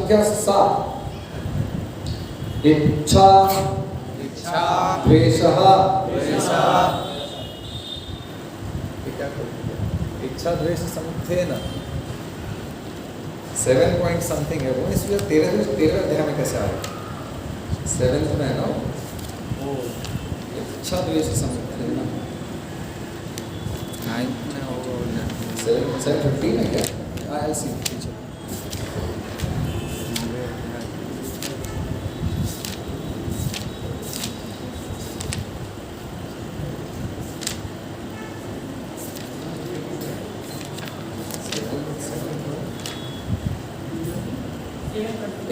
संख्या 7। इच्छा द्वेषः इच्छा द्वेष समुत्थेन 7 पॉइंट समथिंग है वो, इसलिए 13 अध्याय में कैसे आएगा? 7th में है ना इच्छा द्वेष समुत्थेन। 9th में होगा 7:15 है क्या? I'll see teacher.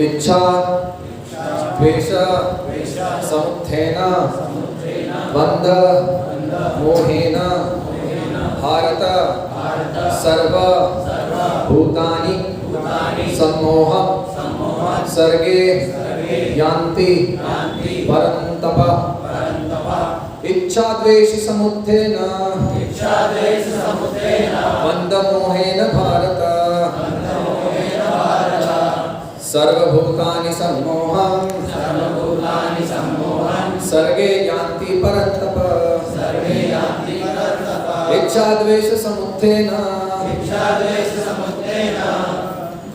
इच्छा द्वेष समुत्थेन बंध मोहेन भारत सर्व भूतानि सम्मोहं सर्गे यान्ति परन्तप। इच्छा द्वेष समुत्थेन बंध मोहेन भारत सर्वभूतानि सम्मोहं सर्गे यान्ति परन्तप। इच्छा द्वेष समुत्थेन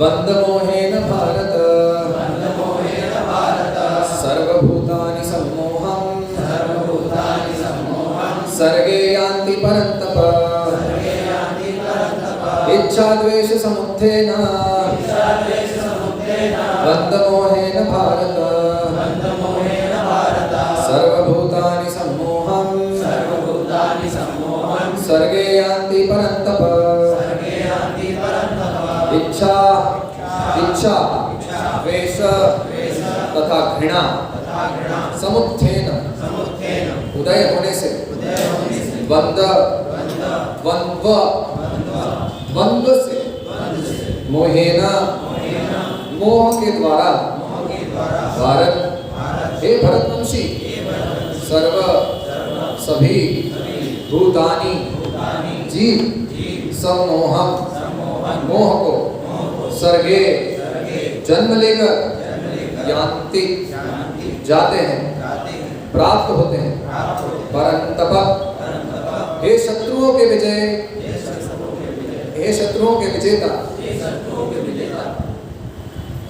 बंध मोहेन भारत सर्वभूतानि सम्मोहं सर्गे यान्ति परन्तप। इच्छा द्वेष समुत्थेन बंध मोहेन भारत सर्वभूतानि सम्मोहं सर्गे यान्ति परन्तप। इच्छा द्वेष तथा घृणा समुत्थेन उदय होने से बंध द्वंद्व से मोहेन मोह के द्वारा भारत हे भरतवंशी सर्व सभी भूतानि जीव सम्मोहं मोह को सर्गे जन्म लेकर यान्ति जाते हैं प्राप्त होते हैं परन्तप हे शत्रुओं के विजय हे शत्रुओं के विजेता।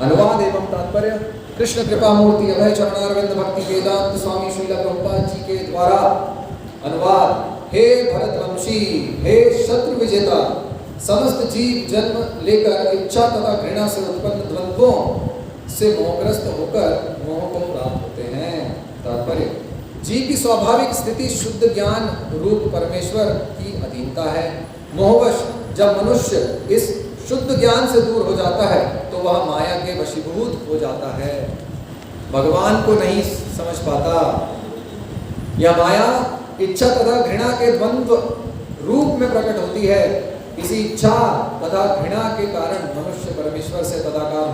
अनुवाद एवं तात्पर्य कृष्ण कृपा मूर्ति अभय चरणारविंद भक्ति वेदांत स्वामी श्रील प्रभुपाद जी के द्वारा अनुवाद। हे भरतवंशी हे शत्रु विजेता समस्त जीव जन्म लेकर इच्छा तथा घृणा से उत्पन्न द्वंद्वों से मोहग्रस्त होकर मोह को प्राप्त होते हैं। तात्पर्य जीव की स्वाभाविक स्थिति शुद्ध ज्ञान रूप परमेश्वर की अधीनता है। मोहवश जब मनुष्य इस शुद्ध ज्ञान से दूर हो जाता है तो वह माया के वशीभूत हो जाता है, भगवान को नहीं समझ पाता। यह माया इच्छा तथा घृणा के द्वंद्व रूप में प्रकट होती है। इसी इच्छा तथा घृणा के कारण मनुष्य परमेश्वर से तदाकार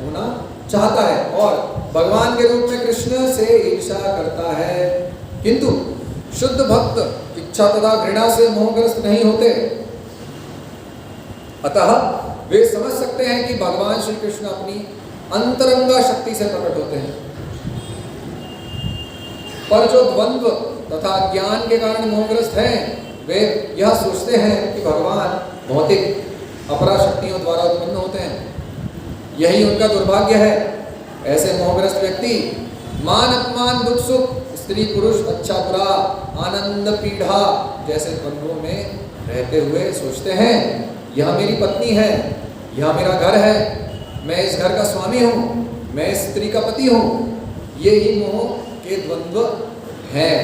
होना चाहता है और भगवान के रूप में कृष्ण से ईर्ष्या करता है। किंतु शुद्ध भक्त इच्छा तथा घृणा से मोहग्रस्त नहीं होते, अतः वे समझ सकते हैं कि भगवान श्री कृष्ण अपनी अंतरंगा शक्ति से प्रकट होते हैं। पर जो द्वंद्व तथा ज्ञान के कारण मोहग्रस्त हैं वे यह सोचते हैं कि भगवान भौतिक अपरा शक्तियों द्वारा उत्पन्न होते हैं। यही उनका दुर्भाग्य है। ऐसे मोहग्रस्त व्यक्ति मान अपमान दुख सुख स्त्री पुरुष अच्छा बुरा आनंद पीड़ा जैसे द्वंद्वों में रहते हुए सोचते हैं यह मेरी पत्नी है, यह मेरा घर है, मैं इस घर का स्वामी हूँ, मैं इस स्त्री का पति हूँ। ये ही मोह के द्वंद्व हैं।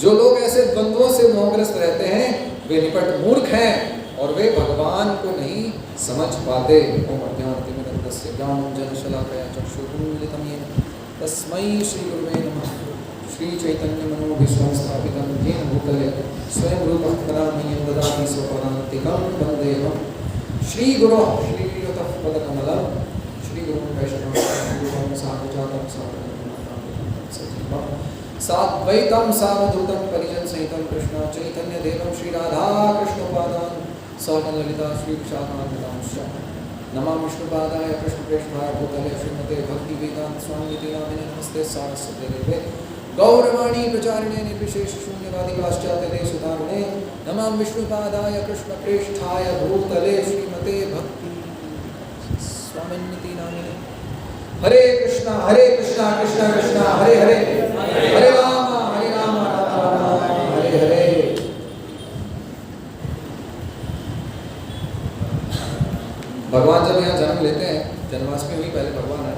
जो लोग ऐसे द्वंद्वों से मोहग्रस्त रहते हैं वे निपट मूर्ख हैं और वे भगवान को नहीं समझ पाते। तस्मै श्री गुरुवे नमः। श्री चैतन्य मनोभीष्टं स्थापितं येन भूतले स्वयं रूपः कदामि ददाति स्वपदान्तिकं वन्देऽहं श्रीगुरोः श्रीयुतः पदकमलं श्रीगुरुं वैष्णवं साधुजातं साद्वैतं सावधूतं परिजनसहितं कृष्ण चैतन्यदेवं श्रीराधा कृष्णपादान् सहगण ललिता श्रीविशाखान्वितांश्च नमः विष्णुपादाय कृष्णप्रेष्ठाय भूतले श्रीमते भक्ति वेदांत स्वामी नामिने नमस्ते सारस्वते देवे गौरवाणी प्रचारिणे निर्विशेष शून्यवादी पाश्चात्य देशधारिणे नमः विष्णुपादाय कृष्णप्रेष्ठाय भूतले श्रीमते भक्ति स्वामी नामिने हरे कृष्णा कृष्णा कृष्णा हरे हरे हरे राम राम राम हरे हरे। भगवान जब यहाँ जन्म लेते हैं, जन्माष्टमी हुई, पहले भगवान है,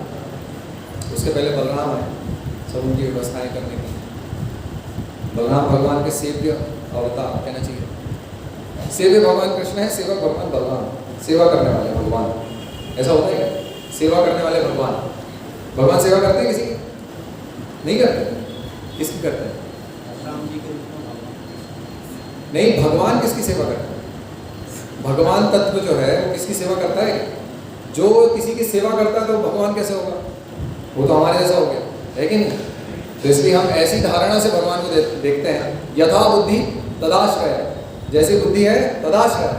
उसके पहले बलराम है, सब उनकी व्यवस्थाएं करने की। बलराम भगवान के सेव्य अवतार कहना चाहिए। सेव्य भगवान कृष्ण है, सेवक भगवान बलराम, सेवा करने वाले भगवान। ऐसा होता है क्या? सेवा करने वाले भगवान। भगवान सेवा करते हैं किसी की? नहीं करते। किसकी करते हैं? नहीं, भगवान किसकी सेवा करते हैं? भगवान तत्व जो है वो किसकी सेवा करता है? जो किसी की सेवा करता है तो भगवान कैसे होगा? वो तो हमारे जैसा हो गया, है कि नहीं? तो इसलिए हम ऐसी धारणा से भगवान को देखते हैं, यथा बुद्धि तदाश्रय। जैसी बुद्धि है तदाश्रय,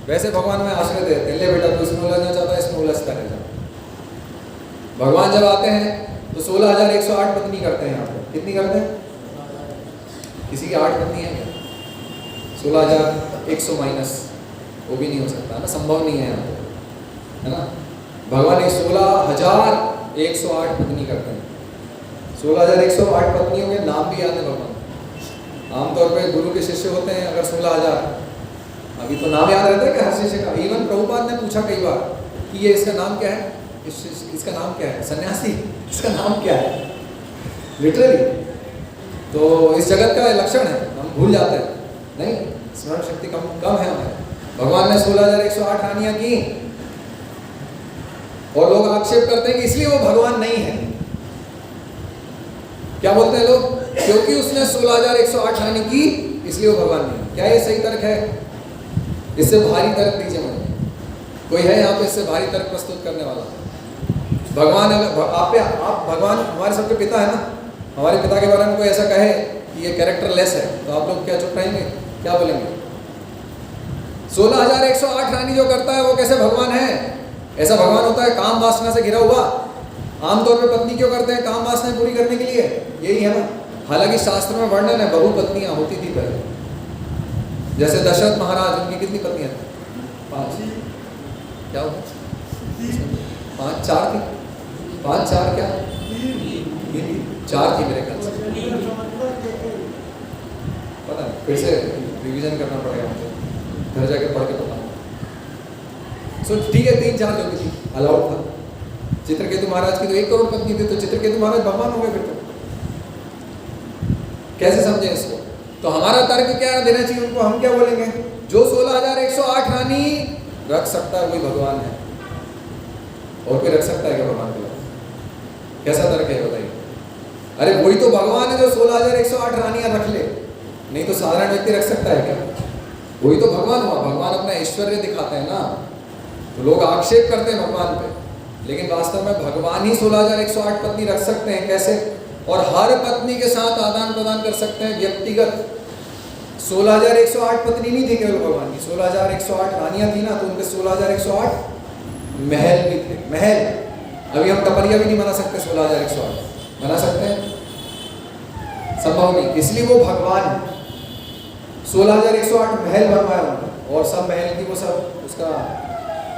वैसे भगवान में आश्रय देते हैं। ले बेटा तू इसमें उलझना चाहता है, इसमें उलझता रह जा। भगवान जब आते हैं तो 16,108 पत्नी करते हैं। यहाँ पे कितनी करते हैं? किसी की 8 पत्नी है क्या? 16,100 माइनस, वो भी नहीं हो सकता ना, संभव नहीं है यहाँ पे, है ना। भगवान 16,108 पत्नी करते हैं। 16,108 पत्नियों के नाम भी याद है भगवान। आमतौर पे गुरु के शिष्य होते हैं अगर 16,000, अभी तो नाम याद रहता है कि हर शिष्य का। इवन प्रभुपाद ने पूछा कई बार कि ये इसका नाम क्या है, इसका नाम क्या है, सन्यासी इसका नाम क्या है, लिटरली। तो इस जगत का लक्षण है, हम भूल जाते हैं, नहीं, स्मरण शक्ति कम है हमें। भगवान ने 16,108 रानियां की और लोग आक्षेप करते हैं कि इसलिए वो भगवान नहीं है। क्या बोलते हैं लोग? क्योंकि उसने 16,108 रानी की इसलिए वो भगवान नहीं। क्या ये सही तर्क है? इससे भारी तर्क दीजिए मुझे। कोई है यहाँ पे इससे भारी तर्क प्रस्तुत करने वाला? भगवान अगर आप भगवान हमारे सबके पिता है ना, हमारे पिता के बारे में कोई ऐसा कहे कि ये कैरेक्टर लेस है, तो आप लोग क्या चुप रहेंगे? क्या बोलेंगे? 16,108 रानी जो करता है वो कैसे भगवान है? ऐसा भगवान होता है काम वासना से घिरा हुआ? आमतौर पे पत्नी क्यों करते हैं? काम वासना पूरी करने के लिए, यही है ना। हालांकि शास्त्र में वर्णन है बहु पत्नियां होती थी पहले। जैसे दशरथ महाराज, उनकी कितनी पत्नियां थी? 5। क्या होता? 5 4 थी? 5 4 क्या? 4 थी मेरे ख्याल से, पता नहीं, फिर से रिवीजन करना पड़ेगा मुझे, घर जाके पढ़ के बताऊँ। सो ठीक है, 3 4 जो भी थी अलाउड था। चित्रकेतु महाराज की तो 1 करोड़ पत्नी थी, तो चित्रकेतु महाराज भगवान हो गए फिर तो। कैसे समझे इसको? तो हमारा तर्क क्या देना चाहिए उनको? हम क्या बोलेंगे? जो 16,108 रानी रख सकता है वही भगवान है, और कोई रख सकता है क्या भगवान को? कैसा तर्क है बताइए? अरे वही तो भगवान है जो 16,108 रानियां रख ले, नहीं तो साधारण व्यक्ति रख सकता है क्या? वही तो भगवान हुआ। भगवान अपना ऐश्वर्य दिखाते हैं ना, तो लोग आक्षेप करते हैं भगवान पे, लेकिन वास्तव में भगवान ही 16,108 पत्नी रख सकते हैं। कैसे? और हर पत्नी के साथ आदान प्रदान कर सकते हैं व्यक्तिगत। 16,108 पत्नी नहीं थी केवल भगवान की, 16,108 रानियां थी ना, तो उनके 16,108 महल भी थे। महल, अभी हम टपरिया भी नहीं बना सकते 16,108, बना सकते हैं? संभव नहीं, इसलिए वो भगवान है। 16,108 महल बनवाया उन्होंने, और सब महल की वो सब उसका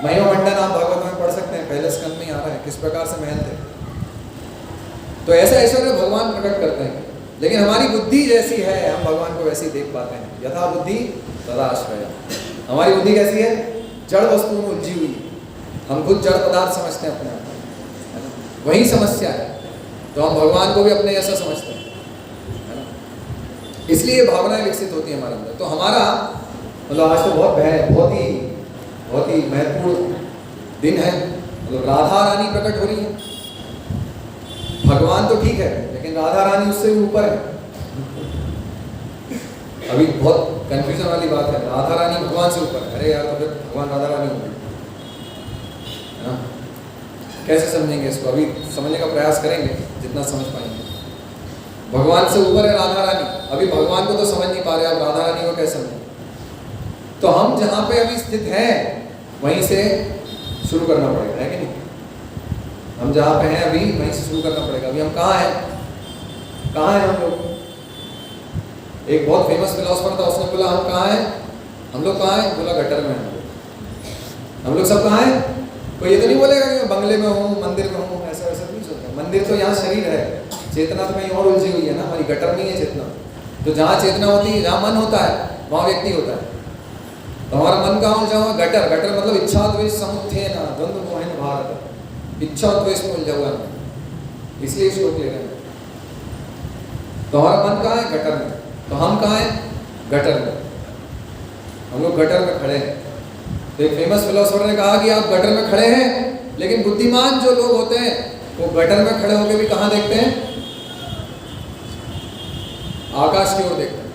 महिमा मंडन आप भागवत में पढ़ सकते हैं, पहले स्कंद में ही आ रहा है किस प्रकार से महल थे। तो ऐसा ऐश्वर्य भगवान प्रकट करते हैं, लेकिन हमारी बुद्धि जैसी है हम भगवान को वैसे ही देख पाते हैं। यथा बुद्धि तदा आश्रय। हमारी बुद्धि कैसी है? जड़ वस्तुओं में उलझी हुई। हम खुद जड़ पदार्थ समझते हैं अपने आप, है ना? वही समस्या है। तो हम भगवान को भी अपने जैसा समझते हैं, है ना? इसलिए भावनाएं विकसित होती है हमारे अंदर। तो हमारा मतलब आज तो बहुत ही महत्वपूर्ण दिन है। मतलब राधा रानी प्रकट हो रही है। भगवान तो ठीक है, लेकिन राधा रानी उससे भी ऊपर है। अभी बहुत कंफ्यूजन वाली बात है, राधा रानी भगवान से ऊपर है। अरे यार, तो फिर भगवान राधा रानी हो गई, है ना? कैसे समझेंगे इसको? अभी समझने का प्रयास करेंगे जितना समझ पाएंगे। भगवान से ऊपर है राधा रानी। अभी भगवान को तो समझ नहीं पा रहे, अब राधा रानी को कैसे समझें? तो हम जहाँ पे अभी स्थित हैं वहीं से शुरू करना पड़ेगा, है कि नहीं? हम जहाँ पे हैं अभी वहीं से शुरू करना पड़ेगा। अभी हम कहाँ हैं? कहाँ हैं हम लोग? एक बहुत फेमस फिलोसफर था, उसने बोला हम कहाँ हैं? हम लोग कहाँ हैं? बोला गटर में हैं हम लोग सब कहाँ हैं? कोई ये तो नहीं बोलेगा कि मैं बंगले में हूँ, मंदिर में हूँ, ऐसा वैसा नहीं सोचता। मंदिर तो यहाँ शरीर है, चेतना तो कहीं और उलझी हुई है ना, हमारी गटर में ही है चेतना। तो जहाँ चेतना होती है, जहाँ मन होता है, वहाँ व्यक्ति होता है। तो हमारा मन कहाँ उलझा हुआ? गटर। गटर मतलब इच्छा द्वेष समुत्थेन द्वंद्व मोहन भारत, इच्छा और द्वेष में उलझा हुआ है, इसलिए श्लोक ले रहे हैं। तो हमारा मन कहाँ है? गटर में। तो हम कहाँ हैं? गटर में। हम लोग गटर में खड़े हैं। तो एक फेमस फिलोसोफर ने कहा कि आप गटर में खड़े हैं, लेकिन बुद्धिमान जो लोग होते हैं वो गटर में खड़े होकर भी कहाँ देखते हैं? आकाश की ओर देखते हैं।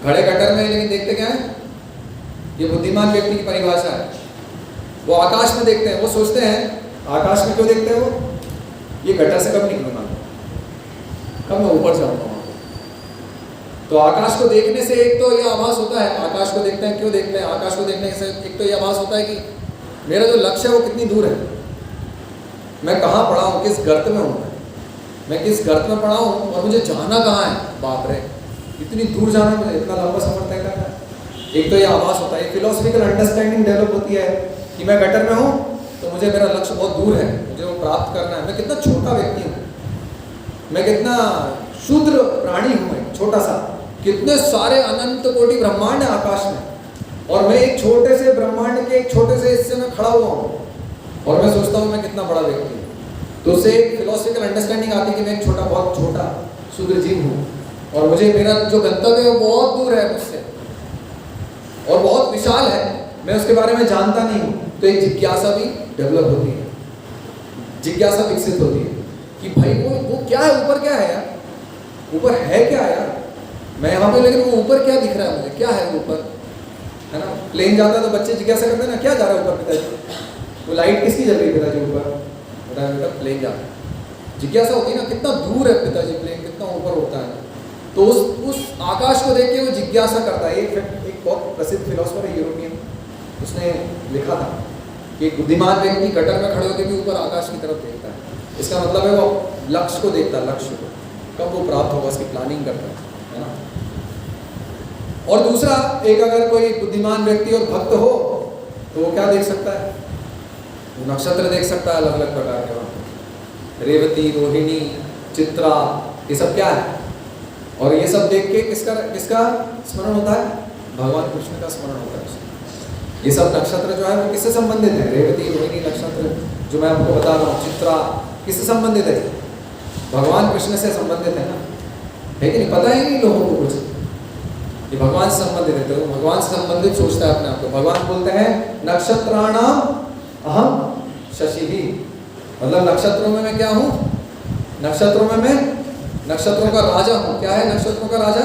खड़े गटर में लेकिन देखते क्या है? ये बुद्धिमान व्यक्ति की परिभाषा है। वो आकाश में देखते हैं, वो सोचते हैं आकाश में क्यों देखते हैं वो? ये गटर से कब निकलूंगा, कब मैं ऊपर जाऊंगा। तो आकाश को देखने से एक तो ये आभास होता है, आकाश को देखते हैं, क्यों देखते हैं? आकाश को देखने से एक तो ये आभास होता है कि मेरा जो लक्ष्य है वो कितनी दूर है, मैं कहाँ पड़ा हूँ, किस गर्त में हूँ, मैं किस गर्त में पड़ा हूँ और मुझे जाना कहाँ है। बाप रे, इतनी दूर जाना, मुझे इतना लंबा सफर तय करना है। एक तो ये आभास होता है, फिलोसफिकल अंडरस्टैंडिंग डेवलप होती है कि मैं गटर में हूँ तो मुझे मेरा लक्ष्य बहुत दूर है, मुझे वो प्राप्त करना है। मैं कितना छोटा व्यक्ति हूँ, मैं कितना शूद्र प्राणी हूँ, छोटा सा। कितने सारे अनंत कोटि ब्रह्मांड है आकाश में, और मैं एक छोटे से ब्रह्मांड के एक छोटे से हिस्से में खड़ा हुआ हूँ, और मैं सोचता हूँ मैं कितना बड़ा व्यक्ति हूँ। तो उससे एक फिलोसफिकल अंडरस्टैंडिंग आती है कि मैं एक छोटा, बहुत छोटा शूद्र जीव हूँ, और मुझे मेरा जो गंतव्य है वो बहुत दूर है मुझसे और बहुत विशाल है, मैं उसके बारे में जानता नहीं हूँ। तो एक जिज्ञासा भी डेवलप होती है, जिज्ञासा विकसित होती है कि भाई वो क्या है, ऊपर क्या है यार, ऊपर है क्या यार, मैं यहाँ पे, लेकिन वो ऊपर क्या दिख रहा है मुझे, क्या है वो ऊपर, है ना? प्लेन जाता है तो बच्चे जिज्ञासा करते हैं ना, क्या जा रहा है ऊपर पिताजी, वो लाइट किसकी जल रही है पिताजी ऊपर, बेटा प्लेन जा रहा है। जिज्ञासा होती है ना, कितना दूर है पिताजी प्लेन, कितना ऊपर होता है। तो उस आकाश को देख के वो जिज्ञासा करता है। एक बहुत प्रसिद्ध फिलोसफर है यूरोपियन, उसने लिखा था कि एक बुद्धिमान व्यक्ति गटर में खड़े होकर भी ऊपर आकाश की तरफ देखता है। इसका मतलब है वो लक्ष्य को देखता है, लक्ष्य को कब वो प्राप्त होगा उसकी प्लानिंग करता है ना। और दूसरा, एक अगर कोई बुद्धिमान व्यक्ति और भक्त हो तो वो क्या देख सकता है? वो नक्षत्र देख सकता है अलग अलग प्रकार के, वहाँ रेवती, रोहिणी, चित्रा, ये सब क्या है। और ये सब देख के किसका स्मरण होता है? भगवान कृष्ण का स्मरण होता है। ये सब नक्षत्र जो है वो किससे संबंधित है? रेवती, रोहिणी नक्षत्र जो मैं आपको बता रहा हूँ, चित्रा, किससे संबंधित है? भगवान कृष्ण से संबंधित है ना, है कि नहीं? पता ही नहीं लोगों को कुछ, ये भगवान से संबंधित है। तो भगवान से संबंधित सोचता है अपने आप को। भगवान बोलते हैं नक्षत्राणाम अहम शशि, मतलब नक्षत्रों में मैं क्या हूँ? नक्षत्रों में मैं नक्षत्रों का राजा हूँ। क्या है नक्षत्रों का राजा?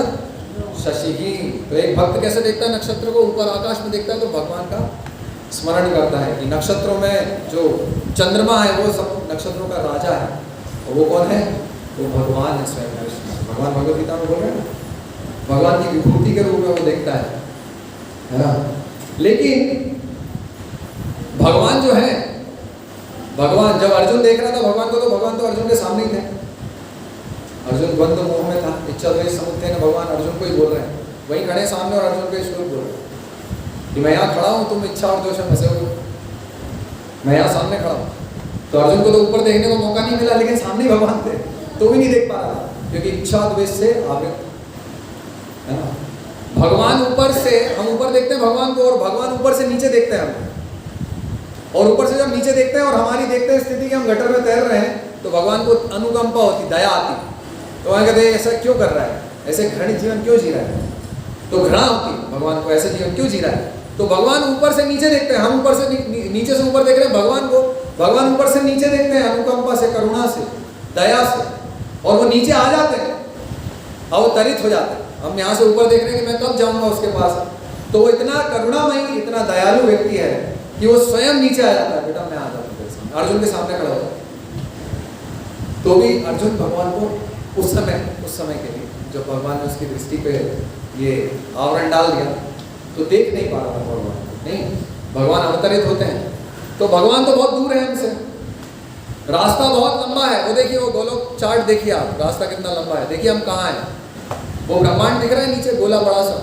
शशि ही। तो एक भक्त कैसे देखता है नक्षत्र को? ऊपर आकाश में देखता है तो भगवान का स्मरण करता है कि नक्षत्रों में जो चंद्रमा है वो सब नक्षत्रों का राजा है। और वो कौन है? वो भगवान है, स्वयं कृष्ण। भगवान भगवद गीता में बोल रहे हैं ना, भगवान की विभूति के रूप में वो देखता है ना। लेकिन भगवान जो है, भगवान जब अर्जुन देख रहा था भगवान को, तो भगवान तो अर्जुन के सामने ही थे। अर्जुन द्वंद्व मोह में था, इच्छा द्वेष समुत्थेन, भगवान अर्जुन को ही बोल रहे हैं, वहीं खड़े सामने और अर्जुन को श्लोक बोल रहे हैं कि मैं यहाँ खड़ा हूँ, तुम इच्छा और द्वेष में फंसे हो, मैं यहाँ सामने खड़ा हूँ। तो अर्जुन को तो ऊपर देखने को मौका नहीं मिला, लेकिन सामने भगवान थे तो भी नहीं देख पा रहा था, क्योंकि इच्छा द्वेष से आवृत है ना। भगवान ऊपर से, हम ऊपर देखते हैं भगवान को, और भगवान ऊपर से नीचे देखते हैं हम। और ऊपर से जब नीचे देखते हैं और हमारी देखते हैं स्थिति कि हम गटर में तैर रहे हैं, तो भगवान को अनुकंपा होती, दया आती। तो वहाँ कहते हैं ऐसा क्यों कर रहा है, ऐसे घृणित जीवन क्यों जी रहा है। तो घृणा होती भगवान को, ऐसे जीवन क्यों जी रहा है। तो भगवान ऊपर से नीचे देखते हैं, हम ऊपर से नीचे से ऊपर देख रहे हैं भगवान को, भगवान ऊपर से नीचे देखते हैं अनुकंपा से, करुणा से, दया से, और वो नीचे आ जाते हैं, अवतरित हो जाते हैं। हम यहाँ से ऊपर देख रहे हैं कि मैं कब जाऊँगा उसके पास, तो वो इतना करुणामयी, इतना दयालु व्यक्ति है कि वो स्वयं नीचे आ जाता है, बेटा मैं आ जाता हूँ, अर्जुन के सामने खड़ा होता है। तो भी अर्जुन भगवान को उस समय के लिए, जब भगवान ने उसकी दृष्टि पे ये आवरण डाल दिया, तो देख नहीं पा रहा था भगवान, नहीं भगवान अवतरित होते हैं। तो भगवान तो बहुत दूर है हमसे, रास्ता बहुत लंबा है। वो देखिए, वो गोलोक चार्ट देखिए आप, रास्ता कितना लंबा है। देखिए हम कहाँ हैं, वो ब्रह्मांड दिख रहा है नीचे, गोला बड़ा सा,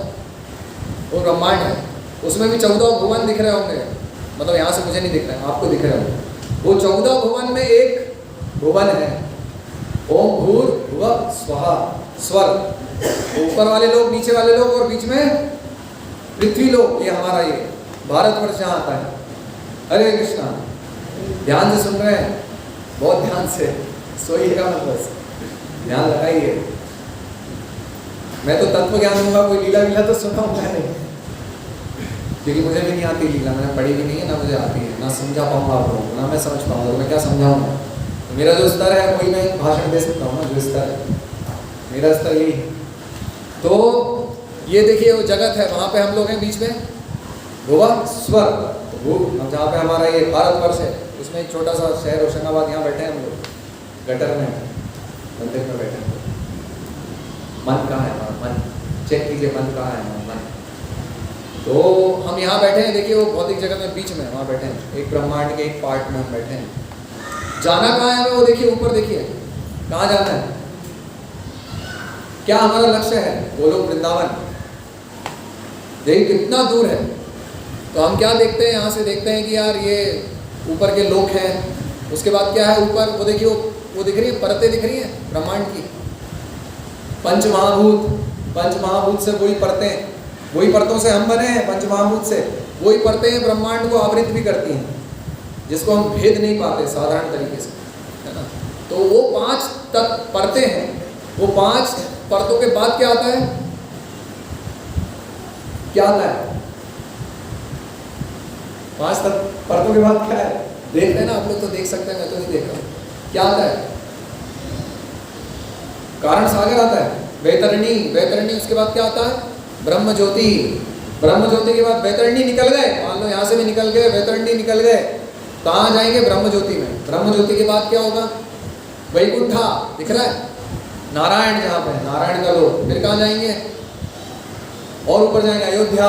वो ब्रह्मांड है। उसमें भी 14 भुवन दिख रहे होंगे, मतलब यहाँ से मुझे नहीं दिख रहे हैं, आपको दिख रहे होंगे। वो 14 भुवन में एक भुवन है, ओम भूर्भुवः स्वः, स्वर्ग। ऊपर वाले लोग, नीचे वाले लोग, और बीच में पृथ्वी लोग। ये हमारा ये भारतवर्ष यहाँ आता है। हरे कृष्णा, ध्यान से सुन रहे हैं, बहुत ध्यान से, सोइएगा मत, बस ध्यान लगाइए। मैं तो तत्व ज्ञान दूंगा, कोई लीला वीला तो सुनाऊंगा नहीं, क्योंकि मुझे भी नहीं आती लीला, मैंने पढ़ी भी नहीं है, ना मुझे आती है, ना समझा पाऊंगा आप लोगों को, ना मैं समझ पाऊंगा, तो मैं क्या समझाऊंगा। तो मेरा जो स्तर है वही मैं भाषण दे सकता हूँ ना, जो स्तर है मेरा स्तर यही है। तो ये देखिए वो जगत है, वहाँ पे हम लोग हैं बीच में, भुवन स्वर्ग। वो जहाँ पे हमारा ये भारतवर्ष है, उसमें एक छोटा सा शहर होशंगाबाद, यहाँ बैठे हैं हम लोग, गटर में, मंदिर में बैठे हैं। मन कहाँ है हमारा? मन चेक कीजिए, मन कहाँ है हमारा? मन। तो हम यहाँ बैठे हैं, देखिए वो भौतिक जगत में बीच में वहाँ बैठे हैं, एक ब्रह्मांड के एक पार्ट में हम बैठे हैं। जाना कहाँ है हमें? वो देखिए ऊपर, देखिए कहाँ जाना है, क्या हमारा लक्ष्य है? गोलोक वृंदावन। देखिए कितना दूर है। तो हम क्या देखते हैं यहाँ से? देखते हैं कि यार ये ऊपर के लोक हैं, उसके बाद क्या है ऊपर? वो देखिए वो दिख रही है, परतें दिख रही हैं ब्रह्मांड की, पंचमहाभूत। पंचमहाभूत से वही परतें, वही परतों से हम बने हैं, पंचमहाभूत से वही परतें ब्रह्मांड को आवृत भी करती हैं, जिसको हम भेद नहीं पाते साधारण तरीके से, है ना। तो वो 5 परतें हैं। वो 5 परतों के बाद क्या आता है? क्या आता है? 5 परतों के बाद क्या है? देख रहे हैं ना आप लोग, तो देख सकते हैं, मैं तो नहीं देख रहा हूँ। क्या आता है? कारण सागर आता है, वैतरणी। वैतरणी, उसके बाद क्या आता है? ब्रह्म ज्योति। ब्रह्म ज्योति के बाद वैतरणी निकल गए, मान लो यहाँ से भी निकल गए, वैतरणी निकल गए, कहाँ जाएंगे? ब्रह्म ज्योति में। ब्रह्म ज्योति के बाद क्या होगा? वैकुंठा दिख रहा है, नारायण जहाँ पे, नारायण का लोक। फिर कहाँ जाएंगे? और ऊपर जाएंगे अयोध्या,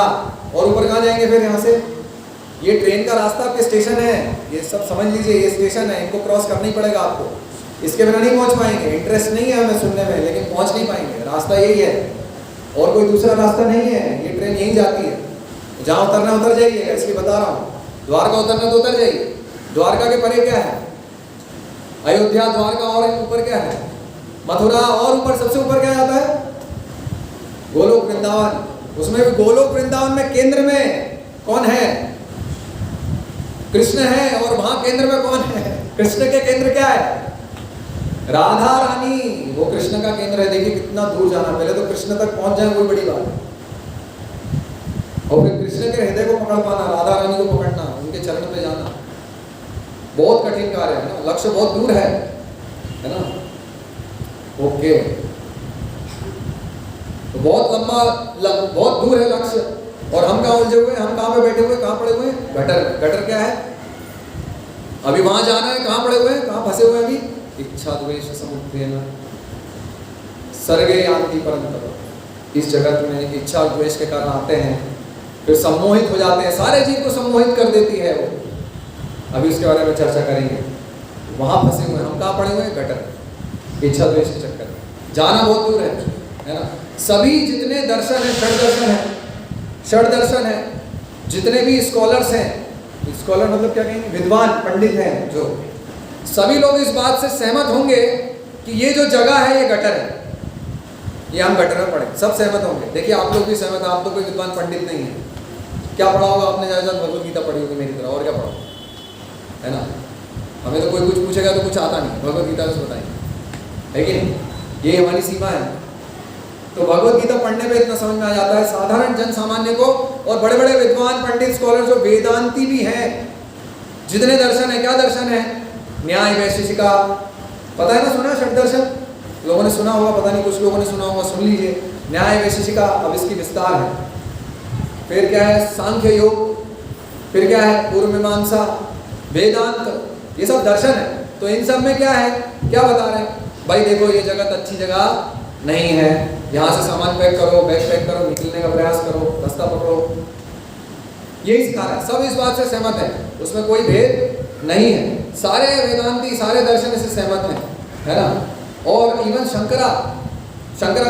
और ऊपर कहाँ जाएंगे फिर? यहाँ से ये ट्रेन का रास्ता आपके स्टेशन है, ये सब समझ लीजिए, ये स्टेशन है, इनको क्रॉस करना ही पड़ेगा आपको, इसके बिना नहीं पहुँच पाएंगे। इंटरेस्ट नहीं है हमें सुनने में, लेकिन पहुँच नहीं पाएंगे, रास्ता यही है, और कोई दूसरा रास्ता नहीं है। ये ट्रेन यहीं जाती है, जहाँ उतरना उतर जाइए, इसलिए बता रहा हूँ। द्वारका उतरना तो उतर जाइए, द्वारका के परे क्या है? अयोध्या, द्वारका, और ऊपर क्या है? मथुरा, और ऊपर सबसे ऊपर क्या आता है? गोलोक वृंदावन। उसमें भी गोलोक वृंदावन में केंद्र में कौन है? कृष्ण है। और वहां केंद्र में कौन है? कृष्ण के केंद्र क्या है? राधा रानी, वो कृष्ण का केंद्र है। देखिए कितना दूर जाना, पहले तो कृष्ण तक पहुंच जाए कोई बड़ी बात है, और फिर कृष्ण के हृदय को पकड़ पाना, राधा रानी को पकड़ना, उनके चरण पे जाना, बहुत कठिन कार्य है ना, लक्ष्य बहुत दूर है ना। ओके, तो बहुत लंबा, बहुत दूर है लक्ष्य, और हम कहाँ उलझे हुए? हम कहाँ पे बैठे हुए, कहाँ पड़े हुए? गटर। गटर क्या है? अभी वहां जाना है, कहाँ पड़े हुए हैं, कहाँ फंसे हुए हैं अभी? इच्छा द्वेष समुद्रेण सर्गे यान्ति परन्तप। इस जगत में इच्छा द्वेष के कारण आते हैं, फिर सम्मोहित हो जाते हैं, सारे जीव को सम्मोहित कर देती है वो। अभी उसके बारे में चर्चा करेंगे। वहां फंसे हुए, हम कहाँ पड़े हुए हैं? गटर, इच्छा द्वेष के चक्कर में। जाना बहुत दूर है ना। सभी जितने दर्शन है, षड दर्शन है, षड दर्शन है, जितने भी स्कॉलर्स हैं, स्कॉलर मतलब क्या कहेंगे? विद्वान पंडित हैं, जो सभी लोग इस बात से सहमत होंगे कि ये जो जगह है ये गटर है, ये हम गटर में पड़े, सब सहमत होंगे। देखिए आप लोग भी सहमत हैं, आप तो कोई विद्वान पंडित नहीं है। क्या पढ़ा होगा आपने? ज़्यादा भगवत गीता पढ़ी होगी मेरी तरह, और क्या पढ़ा है ना। हमें तो कोई कुछ पूछेगा तो कुछ आता नहीं, भगवत गीता से बताएंगे, लेकिन ये हमारी सीमा है। तो भगवत गीता पढ़ने में इतना समझ में आ जाता है साधारण जन सामान्य को, और बड़े बड़े विद्वान पंडित स्कॉलर जो वेदांती भी हैं, जितने दर्शन है, क्या दर्शन है? न्याय वैशेषिका, पता है ना, सुना है षड दर्शन? लोगों ने सुना होगा, पता नहीं कुछ लोगों ने सुना होगा, सुन लीजिए। न्याय वैशेषिका, अब इसकी विस्तार है। फिर क्या है? सांख्य योग। फिर क्या है? पूर्व मीमांसा, वेदांत, ये सब दर्शन है। तो इन सब में क्या है? क्या बता रहे हैं? भाई देखो ये जगत अच्छी जगह नहीं है, यहाँ से सामान पैक करो, बैग पैक करो, निकलने का प्रयास करो, रास्ता पकड़ो। यही सिखा रहा है, सब इस बात से सहमत है, उसमें कोई भेद नहीं है, सारे वेदांती सारे दर्शन से सहमत हैं, है ना। और इवन शंकरा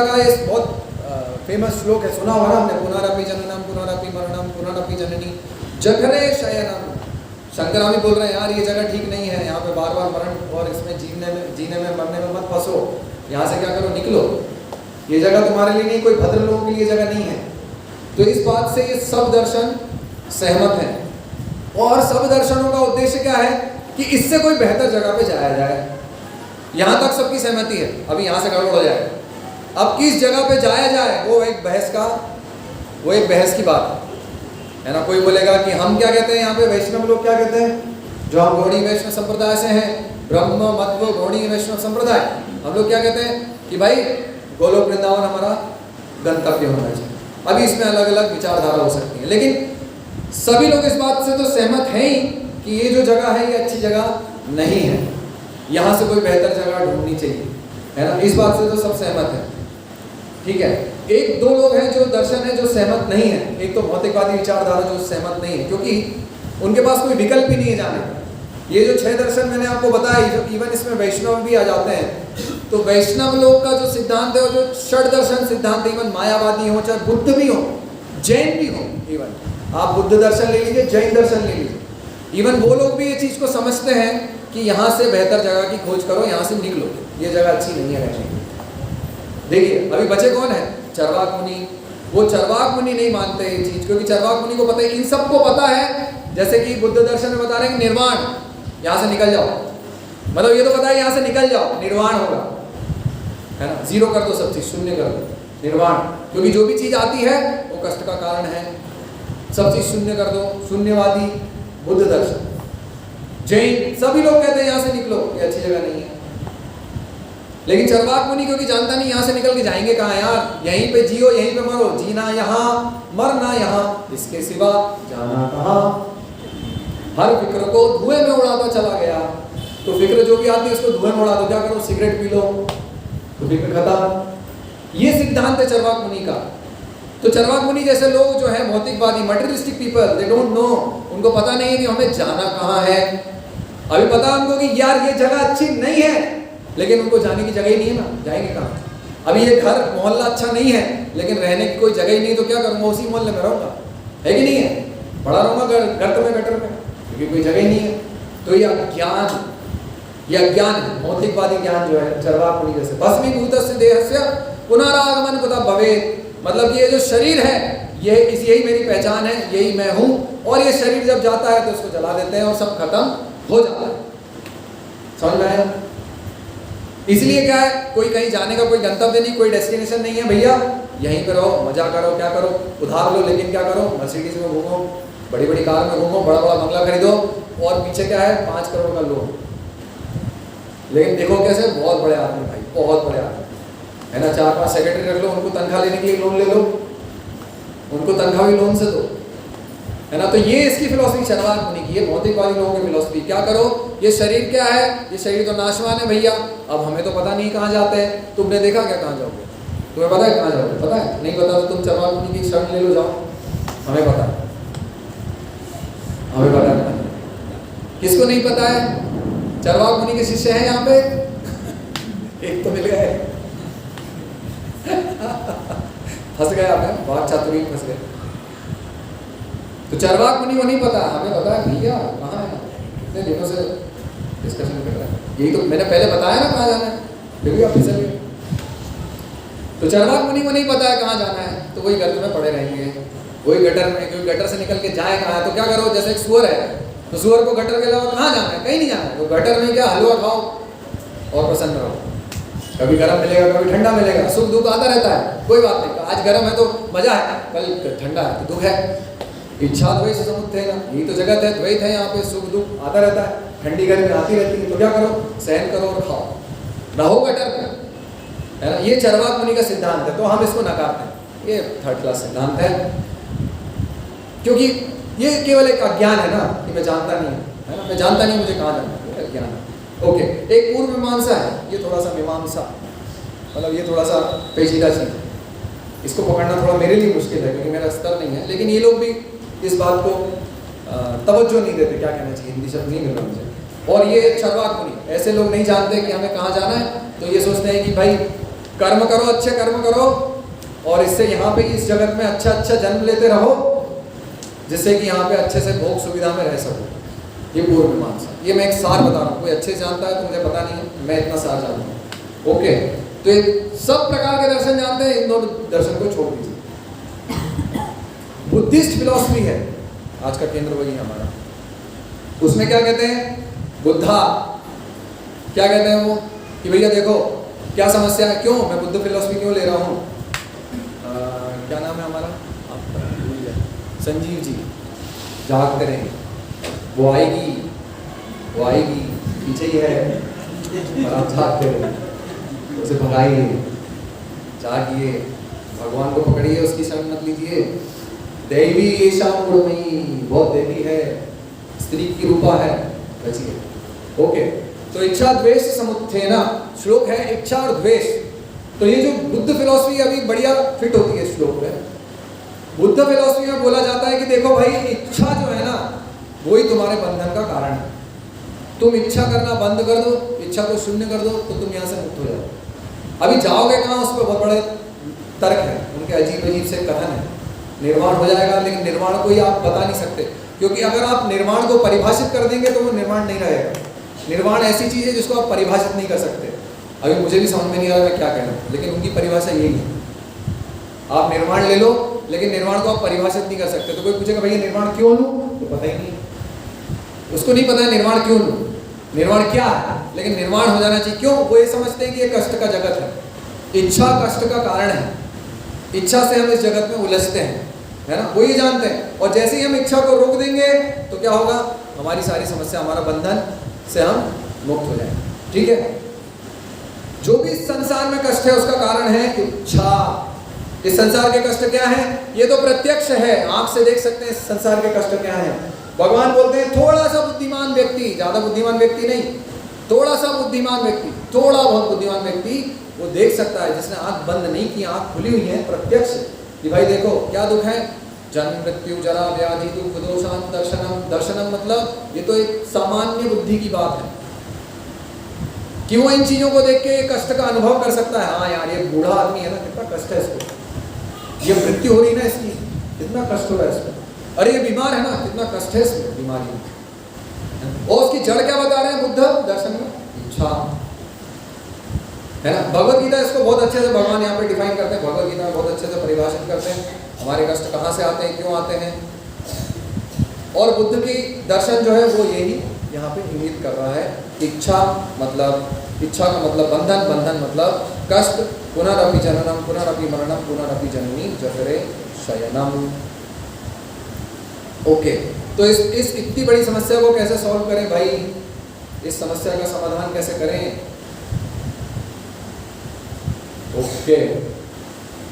का एक बहुत फेमस श्लोक है, सुना हुआ ना हमने, पुनरपि जननम पुनरपि मरणम पुनरपि जननी जठरे शयनम। शंकरा भी बोल रहे हैं यार ये जगह ठीक नहीं है, यहाँ पे बार बार मरण और इसमें जीने में मरने में मत फंसो, यहाँ से क्या करो निकलो, ये जगह तुम्हारे लिए नहीं, कोई भद्र लोगों के लिए जगह नहीं है। तो इस बात से ये सब दर्शन सहमत हैं। और सब दर्शनों का उद्देश्य क्या है कि इससे कोई बेहतर जगह पे जाया जाए, यहाँ तक सबकी सहमति है। अभी यहाँ से गड़बड़ हो जाए, अब किस जगह पे जाया जाए वो एक बहस की बात है ना। कोई बोलेगा कि हम क्या कहते हैं यहाँ पे, वैष्णव लोग क्या कहते हैं, जो हम गौड़ी वैष्णव संप्रदाय से हैं, ब्रह्म मध्व गौड़ी वैष्णव संप्रदाय, हम लोग क्या कहते हैं कि भाई गोलोक वृंदावन हमारा गंतव्य होना चाहिए। अभी इसमें अलग अलग विचारधारा हो सकती है, लेकिन सभी लोग इस बात से तो सहमत हैं ही कि ये जो जगह है ये अच्छी जगह नहीं है, यहाँ से कोई बेहतर जगह ढूंढनी चाहिए, है ना। इस बात से तो सब सहमत है, ठीक है। एक दो लोग हैं जो दर्शन है जो सहमत नहीं है, एक तो भौतिकवादी विचारधारा जो सहमत नहीं है, क्योंकि उनके पास कोई विकल्प ही नहीं है जाने का। ये जो 6 दर्शन मैंने आपको बताया, इवन इसमें वैष्णव भी आ जाते हैं, तो वैष्णव लोग का जो सिद्धांत है वो जो षड दर्शन सिद्धांत, इवन मायावादी हो चाहे बुद्ध भी हो जैन भी हो, इवन आप बुद्ध दर्शन ले लीजिए जैन दर्शन ले लीजिए, इवन वो लोग भी ये चीज़ को समझते हैं कि यहाँ से बेहतर जगह की खोज करो, यहाँ से निकलो, ये जगह अच्छी नहीं है रहने की। देखिए अभी बचे कौन है, चरवाक मुनि। वो चरवाक मुनि नहीं मानते ये चीज़, क्योंकि चरवाक मुनि को पता है, इन सबको पता है, जैसे कि बुद्ध दर्शन में बता रहे हैं कि निर्वाण, यहाँ से निकल जाओ, मतलब ये तो पता है यहाँ से निकल जाओ निर्वाण होगा, है ना, जीरो कर दो सब चीज़, शून्य कर दो, निर्वाण, क्योंकि जो भी चीज़ आती है वो कष्ट का कारण है, सब चीज़ शून्य कर दो, शून्यवादी बुद्ध दर्शन। जैन सभी लोग कहते हैं यहाँ से निकलो, ये अच्छी जगह नहीं है। लेकिन चरवाक मुनि क्योंकि जानता नहीं यहाँ से निकल के जाएंगे कहाँ यार, यहीं पे जियो यहीं पे मरो, जीना यहाँ मरना यहाँ, इसके सिवा जाना कहाँ। हर फिक्र को धुएं में उड़ाता चला गया, तो फिक्र जो भी आती है उसको धुएं में उड़ा दो, क्या करो सिगरेट पी लो तो फिक्र खत्म। ये सिद्धांत है चरवाक मुनि का। तो चरवाक मुनि जैसे लोग जो है भौतिकवादी materialistic people, they don't know, उनको पता नहीं है कि हमें जाना कहाँ है। अभी पता उनको कि यार ये जगह अच्छी नहीं है, लेकिन उनको जाने की जगह ही नहीं है ना, जाएंगे कहाँ। अभी ये घर मोहल्ला अच्छा नहीं है, लेकिन रहने की कोई जगह ही नहीं, तो क्या करूँगा, उसी मोहल्ले में रहूँगा, है कि नहीं है, बड़ा रहूँगा घर में गटर में, क्योंकि कोई जगह ही नहीं है। तो ये अज्ञान है, भौतिकवादी ज्ञान जो है चरवाक मुनि जैसे। भस्मीभूतस्य देहस्य पुनरागमन कुतः भवेत्, मतलब कि ये जो शरीर है ये यही मेरी पहचान है, यही मैं हूँ, और ये शरीर जब जाता है तो उसको जला देते हैं और सब खत्म हो जाता है। समझ में आया? इसलिए क्या है, कोई कहीं जाने का कोई गंतव्य नहीं, कोई डेस्टिनेशन नहीं है भैया, यहीं पे रहो, मजा करो, क्या करो, उधार लो, लेकिन क्या करो, मर्सिडीज में घूमो, बड़ी बड़ी कार में घूमो, बड़ा बड़ा बंगला खरीदो, और पीछे क्या है 5 करोड़ का लोन। लेकिन देखो कैसे बहुत बड़े आदमी भाई, बहुत बड़े आदमी है ना, 4-5 सेक्रेटरी रख लो, उनको तनख्वाह लेने के लिए लोन ले लो, उनको तनख्वाह भी लोन से दो, है ना। तो ये इसकी फिलॉसफी चरवाक मुनि की, ये भौतिकवादी लोगों की फिलॉसफी। क्या करो, ये शरीर क्या है, ये शरीर तो नाशवान है भैया, अब हमें तो पता नहीं कहाँ जाते हैं। तुमने देखा क्या कहाँ जाओगे, तुम्हें पता है कहाँ जाओगे, पता है नहीं पता तो तुम चरवाक मुनि की शरण ले लो, जाओ, हमें पता है, हमें पता है। किसको नहीं पता है, चरवाक मुनि के शिष्य हैं यहाँ पे एक तो मिल गए फंस गए आपने, बहुत चातुरी फंस गए। तो चरवाक मुनि को नहीं पता, हमें पता है भैया कहाँ है, इतने दिनों से डिस्कशन कर रहा है, यही तो मैंने पहले बताया ना कहाँ जाना है, फिर भी आप फिसल गए। तो चरवाक मुनि को नहीं पता है कहाँ जाना है, तो वही गर्त में पड़े रहेंगे, वही गटर में, क्योंकि गटर से निकल के जाए कहाँ है, तो क्या करो, जैसे एक सुअर है, तो सुअर को गटर के अलावा कहाँ जाना है, कहीं नहीं जाना है, तो गटर में क्या हलवा खाओ और प्रसन्न रहो, कभी गर्म मिलेगा कभी ठंडा मिलेगा, सुख दुख आता रहता है, कोई बात नहीं, आज गर्म है तो मजा है, कल ठंडा है तो दुख है, इच्छा द्वैत समुत्थेन, यही तो जगत है, द्वैत है, यहाँ पे सुख दुख आता रहता है, ठंडी गर्मी आती रहती है, तो क्या करो, सहन करो और खाओ, रहो गटर में, है ना। ये चरवाक मुनि का सिद्धांत है, तो हम इसको नकारते हैं, ये 3rd क्लास सिद्धांत है, क्योंकि ये केवल एक अज्ञान है ना, कि मैं जानता नहीं, है ना, मैं जानता नहीं मुझे कहाँ जाना है, अज्ञान है। ओके, एक पूर्व मीमांसा है, ये थोड़ा सा मीमांसा, मतलब ये थोड़ा सा पेचीदा चीज़ है, इसको पकड़ना थोड़ा मेरे लिए मुश्किल है, क्योंकि मेरा स्तर नहीं है, लेकिन ये लोग भी इस बात को तवज्जो नहीं देते, क्या कहना चाहिए, हिंदी शब्द नहीं मिल रहा मुझे। और ये चरवाक मुनि, ऐसे लोग नहीं जानते कि हमें कहाँ जाना है, तो ये सोचते हैं कि भाई कर्म करो, अच्छे कर्म करो, और इससे यहाँ पे इस जगत में अच्छा अच्छा जन्म लेते रहो, जिससे कि यहाँ पे अच्छे से भोग सुविधा में रह सको। ये पूर्व मीमांसा, ये मैं एक सार बता रहा हूँ, कोई अच्छे से जानता है तो मुझे पता नहीं है, मैं इतना सार जानता हूँ। ओके, तो ये सब प्रकार के दर्शन जानते हैं, इन दोनों दर्शन को छोड़ दीजिए। बुद्धिस्ट फिलॉसफी है आज का केंद्र, वही है हमारा। उसमें क्या कहते हैं, बुद्धा क्या कहते हैं वो, कि भैया देखो क्या समस्या है, क्यों मैं बुद्ध फिलॉसफी क्यों ले रहा हूँ, क्या नाम है हमारा, संजीव जी, जागते रहेंगे, वो आएगी पीछे ही है, और आप जागते रहिए, उसे भगाइए, जागिए, भगवान को पकड़िए, उसकी शरण मत लीजिए। दैवी ऐसा गुणमयी, बहुत देवी है, स्त्री की रूपा है, बचिए। ओके, तो इच्छा द्वेष समुत्थेना श्लोक है, इच्छा और द्वेष। तो ये जो बुद्ध फिलॉसफी अभी बढ़िया फिट होती है श्लोक में। बुद्ध फिलॉसफी में बोला जाता है कि देखो भाई, इच्छा जो है ना, वही तुम्हारे बंधन का कारण है। तुम इच्छा करना बंद कर दो, इच्छा को शून्य कर दो, तो तुम यहाँ से मुक्त हो जाओ। अभी जाओगे कहाँ, उस पर बहुत बड़े तर्क है, उनके अजीब अजीब से कथन है। निर्वाण हो जाएगा, लेकिन निर्वाण को ही आप बता नहीं सकते, क्योंकि अगर आप निर्वाण को परिभाषित कर देंगे तो वो निर्वाण नहीं रहेगा। निर्वाण ऐसी चीज़ है जिसको आप परिभाषित नहीं कर सकते। अभी मुझे भी समझ में नहीं आ रहा मैं क्या कह रहा हूँ, लेकिन उनकी परिभाषा यही है। आप निर्वाण ले लो, लेकिन निर्वाण को आप परिभाषित नहीं कर सकते। तो कोई पूछेगा भैया निर्वाण क्यों लूँ, तो पता ही नहीं, उसको नहीं पता है निर्वाण क्यों लूँ, निर्वाण क्या है, लेकिन निर्वाण हो जाना चाहिए। क्यों, वो ये समझते हैं कि ये कष्ट का जगत है, इच्छा कष्ट का कारण है, इच्छा से हम इस जगत में उलझते हैं, है ना, वो ये जानते हैं। और जैसे ही हम इच्छा को रोक देंगे तो क्या होगा, हमारी सारी समस्या, हमारा बंधन से हम मुक्त हो जाएंगे। ठीक है, जो भी इस संसार में कष्ट है उसका कारण है इच्छा। इस संसार के कष्ट क्या है, ये तो प्रत्यक्ष है, आंख से देख सकते हैं इस संसार के कष्ट क्या है। भगवान बोलते हैं थोड़ा सा बुद्धिमान व्यक्ति, ज्यादा बुद्धिमान व्यक्ति नहीं, थोड़ा सा बुद्धिमान व्यक्ति, थोड़ा बहुत बुद्धिमान व्यक्ति वो देख सकता है, जिसने आंख बंद नहीं की, आंख खुली हुई है प्रत्यक्ष, कि भाई देखो क्या दुख है, जन्म मृत्यु जरा व्याधि दुख दोषांत दर्शनम। दर्शनम मतलब ये तो एक सामान्य बुद्धि की बात है कि वो इन चीजों को देख के कष्ट का अनुभव कर सकता है। हाँ यार, ये बूढ़ा आदमी है ना, कितना कष्ट है इसको, ये मृत्यु हो रही है ना इसकी, कितना कष्ट हो रहा है इसको, अरे ये बीमार है ना, कितना कष्ट है इसको बीमारी में। और उसकी जड़ क्या बता रहे हैं बुद्ध दर्शन में, इच्छा, है ना। भगवत गीता इसको बहुत अच्छे से भगवान यहाँ पे डिफाइन करते हैं, भगवत गीता में बहुत अच्छे से परिभाषित करते हैं हमारे कष्ट कहाँ से आते हैं, क्यों आते हैं। और बुद्ध की दर्शन जो है वो यही यहाँ पे इंगित कर रहा है, इच्छा मतलब, इच्छा का मतलब बंधन, बंधन मतलब कष्ट, पुनरअपि जननम पुनरअपि मरणम पुनरअपि जननी जठरे शयनम। ओके, तो इस इतनी बड़ी समस्या को कैसे सॉल्व करें भाई, इस समस्या का समाधान कैसे करें। ओके,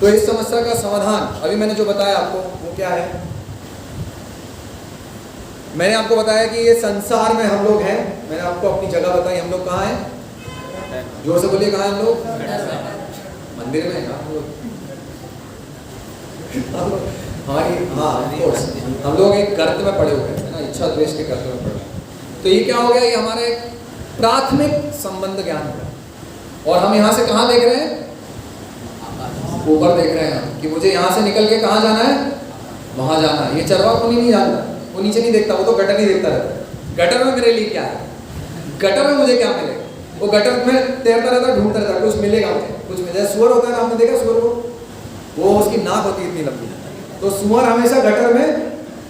तो इस समस्या का समाधान अभी मैंने जो बताया आपको वो क्या है, मैंने आपको बताया कि ये संसार में हम लोग हैं, मैंने आपको अपनी जगह बताई, हम लोग कहाँ हैं, जोर से बोलिए कहाँ हैं हम लोग, मंदिर में हैं हम लोग, हमारी, हाँ हम लोग एक गर्त में पड़े हुए हैं ना, इच्छा द्वेष के गर्त में पड़े। तो ये क्या हो गया, ये हमारा एक प्राथमिक संबंध ज्ञान है। और हम यहाँ से कहाँ देख रहे हैं, ऊपर देख रहे हैं कि मुझे यहाँ से निकल के कहाँ जाना है, वहाँ जाना है। ये चरवाक नहीं जानता, वो नीचे नहीं देखता, वो तो गटर ही देखता रहता है। गटर में मेरे लिए क्या है, गटर में मुझे क्या मिलेगा, वो गटर में तैरता रहता, ढूंढता रहता, कुछ मिलेगा मुझे, कुछ मिलेगा। सुअर होता है ना, आपने देखा सुअर को, वो उसकी नाक होती है इतनी लंबी, तो सुअर हमेशा गटर में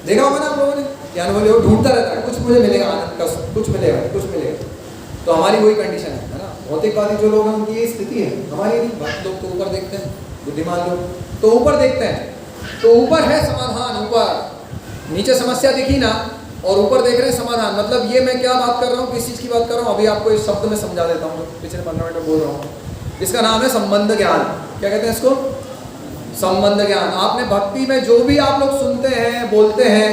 देखा होगा ना आप लोगों ने, यानी वो ढूंढता रहता है, कुछ मुझे मिलेगा, आनंद का कुछ मिलेगा, कुछ मिलेगा। तो हमारी वही कंडीशन है ना, भौतिकवादी जो लोग हैं उनकी ये स्थिति है, हमारी नहीं। बाकी लोग तो ऊपर देखते हैं, बुद्धिमान लोग तो ऊपर देखते हैं, तो ऊपर है समाधान, ऊपर, नीचे समस्या दिखी ना, और ऊपर देख रहे हैं समाधान। मतलब ये मैं क्या बात कर रहा हूँ, किस चीज़ की बात कर रहा हूँ, अभी आपको इस शब्द में समझा देता हूँ, पिछले 15 मिनट में बोल रहा हूँ। इसका नाम है संबंध ज्ञान। क्या कहते हैं इसको, संबंध ज्ञान। आपने भक्ति में जो भी आप लोग सुनते हैं, बोलते हैं,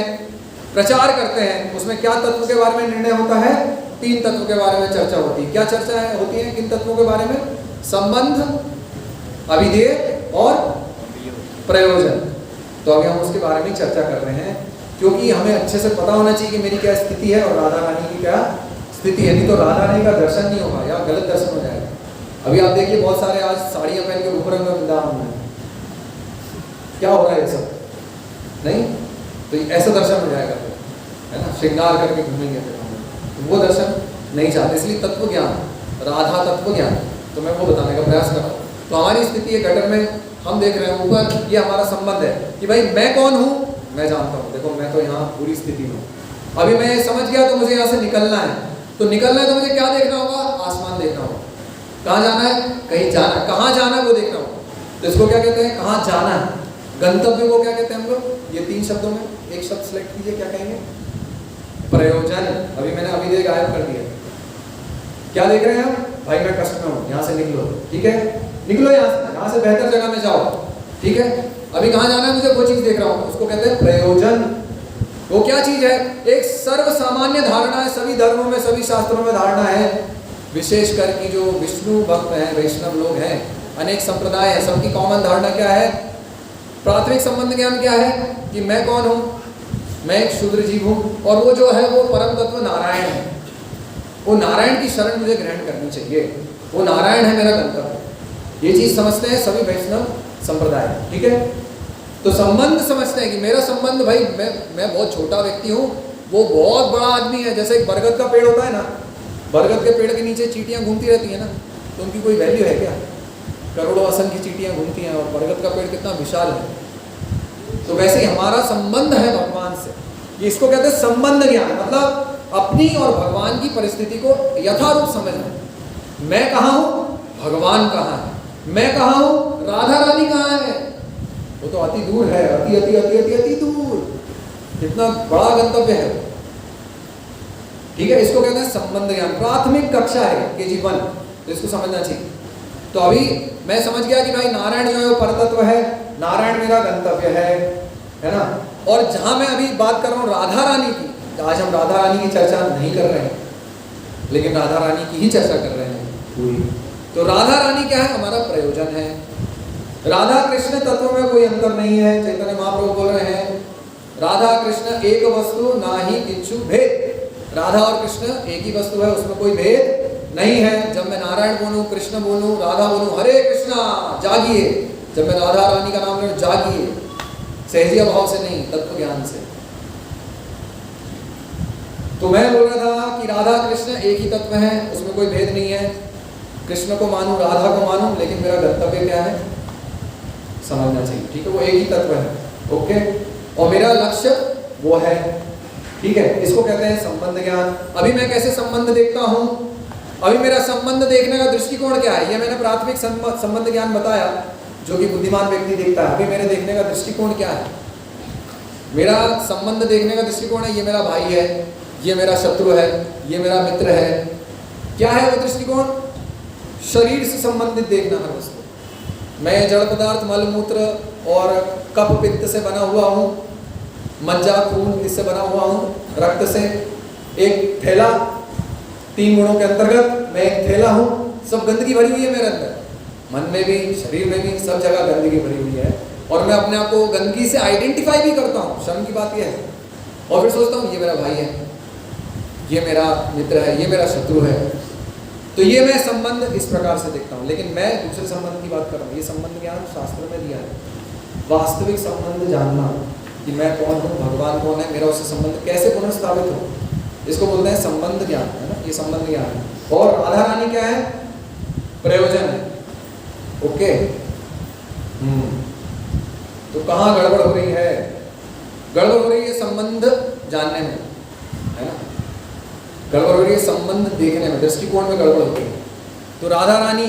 प्रचार करते हैं, उसमें क्या तत्व के बारे में निर्णय होता है, 3 तत्व के बारे में चर्चा होती है। क्या चर्चा होती है किन तत्वों के बारे में, संबंध, अभिधेय और प्रयोजन। तो अभी हम उसके बारे में चर्चा कर रहे हैं। क्योंकि हमें अच्छे से पता होना चाहिए कि मेरी क्या स्थिति है और राधा रानी की क्या स्थिति है। नहीं तो राधा रानी का दर्शन नहीं होगा या गलत दर्शन हो जाएगा। अभी आप देखिए बहुत सारे आज साड़ियाँ पहन के रूप रंग में वृंदावन में, क्या हो रहा है ये सब? नहीं तो ऐसा दर्शन हो जाएगा फिर, है ना, श्रृंगार करके घूमेंगे फिर हम, तो वो दर्शन नहीं चाहते। इसलिए तत्व ज्ञान, राधा तत्व ज्ञान, तो मैं वो बताने का प्रयास कर रहा हूँ। तो हमारी स्थिति है गटर में, हम देख रहे हैं ऊपर, ये हमारा संबंध है कि भाई मैं कौन हूँ, मैं जानता हूँ। देखो मैं तो यहाँ पूरी स्थिति में, अभी मैं समझ गया तो मुझे यहाँ से निकलना है। तो निकलना है तो मुझे क्या देखना होगा? आसमान देखना होगा। कहाँ जाना है? कहीं जाना है। कहाँ जाना है वो देखना होगा। तो इसको क्या कहते हैं? कहाँ जाना है। गंतव्य को क्या कहते हैं हम लोग? ये 3 शब्दों में एक शब्द सिलेक्ट कीजिए, क्या कहेंगे? प्रयोजन। अभी मैंने अभी देख गायब कर दिया। क्या देख रहे हैं हम? भाई मैं कष्ट में हूँ, यहाँ से निकलो, ठीक है, निकलो यहाँ से बेहतर जगह में जाओ, ठीक है। अभी कहाँ जाना है मुझे, वो चीज देख रहा हूँ, उसको कहते हैं प्रयोजन। वो क्या चीज है? एक सर्व सामान्य धारणा है, सभी धर्मों में सभी शास्त्रों में धारणा है, विशेष कर की जो विष्णु भक्त हैं, वैष्णव लोग हैं, अनेक संप्रदाय है, सबकी कॉमन धारणा क्या है? प्राथमिक संबंध ज्ञान क्या है कि मैं कौन हूँ? मैं एक शूद्र जीव हूँ और वो जो है वो परम तत्व नारायण है। वो नारायण की शरण मुझे ग्रहण करनी चाहिए, वो नारायण है मेरा गंतव्य। ये चीज समझते हैं सभी वैष्णव संप्रदाय, ठीक है। तो संबंध समझते हैं कि मेरा संबंध, भाई मैं बहुत छोटा व्यक्ति हूँ, वो बहुत बड़ा आदमी है। जैसे एक बरगद का पेड़ होता है ना, बरगद के पेड़ के नीचे चींटियां घूमती रहती है ना, तो उनकी कोई वैल्यू है क्या? करोड़ों असंख्य चींटियां घूमती हैं और बरगद का पेड़ कितना विशाल है। तो वैसे ही हमारा संबंध है भगवान से, इसको कहते हैं संबंध ज्ञान। मतलब अपनी और भगवान की परिस्थिति को यथारूप समझना। मैं कहाँ हूँ, भगवान कहाँ है, मैं कहाँ हूँ, राधा रानी कहाँ है, वो तो अति दूर है, अति अति अति अति अति दूर, इतना बड़ा गंतव्य है, ठीक है। इसको कहते हैं संबंध ज्ञान। प्राथमिक कक्षा है KG 1, तो इसको समझना चाहिए। तो अभी मैं समझ गया कि भाई नारायण जो है वो परतत्व है, नारायण मेरा गंतव्य है ना। और जहां मैं अभी बात कर रहा हूँ राधा रानी की, आज हम राधा रानी की चर्चा नहीं कर रहे हैं, लेकिन राधा रानी की ही चर्चा कर रहे हैं पूरी। तो राधा रानी क्या है? हमारा प्रयोजन है। राधा कृष्ण तत्व में कोई अंतर नहीं है। चैतन्य महाप्रभु बोल रहे हैं राधा कृष्ण एक वस्तु ना ही किंचु भेद। राधा और कृष्ण एक ही वस्तु है, उसमें कोई भेद नहीं है। जब मैं नारायण बोलूं, कृष्ण बोलूं, राधा बोलूं, हरे कृष्णा जागिए, जब मैं राधा रानी का नाम लूं जागिए, सहजिया भाव से नहीं, तत्व ज्ञान से। तो मैं बोल रहा था कि राधा कृष्ण एक ही तत्व है, उसमें कोई भेद नहीं है। कृष्ण को मानूं, राधा को मानूं, लेकिन मेरा गंतव्य क्या है समझना चाहिए, ठीक है। वो एक ही तत्व है, ओके, और मेरा लक्ष्य वो है, ठीक है। इसको कहते हैं संबंध ज्ञान। अभी मैं कैसे संबंध देखता हूं? अभी मेरा संबंध देखने का दृष्टिकोण क्या है? ये मैंने प्राथमिक संबंध ज्ञान बताया, जो कि बुद्धिमान व्यक्ति देखता है। अभी मेरे देखने का दृष्टिकोण क्या है? मेरा संबंध देखने का दृष्टिकोण है, ये मेरा भाई है, ये मेरा शत्रु है, ये मेरा मित्र है। क्या है वो दृष्टिकोण? शरीर से संबंधित देखना हर वस्तु। मैं जड़ पदार्थ, मल मूत्र और कफ पित्त से बना हुआ हूँ, मज्जा खून इससे बना हुआ हूँ, रक्त से एक थैला, 3 गुणों के अंतर्गत मैं एक थैला हूँ। सब गंदगी भरी हुई है मेरे अंदर, मन में भी, शरीर में भी, सब जगह गंदगी भरी हुई है। और मैं अपने आप को गंदगी से आइडेंटिफाई भी करता हूँ, शर्म की बात यह है। और फिर सोचता हूँ ये मेरा भाई है, ये मेरा मित्र है, ये मेरा शत्रु है। तो ये मैं संबंध इस प्रकार से देखता हूँ। लेकिन मैं दूसरे संबंध की बात कर रहा हूँ। ये संबंध ज्ञान शास्त्र में दिया है। वास्तविक संबंध जानना कि मैं कौन हूँ, भगवान कौन है, मेरा उससे संबंध कैसे पुनर्स्थापित हो, इसको बोलते हैं संबंध ज्ञान, है ना। ये संबंध ज्ञान है। और राधा रानी क्या है? प्रयोजन है, ओके। तो कहाँ गड़बड़ हो रही है? गड़बड़ हो रही है संबंध जानने में, है ना। गड़बड़ हो रही है संबंध देखने में, दृष्टिकोण में गड़बड़ होती है। तो राधा रानी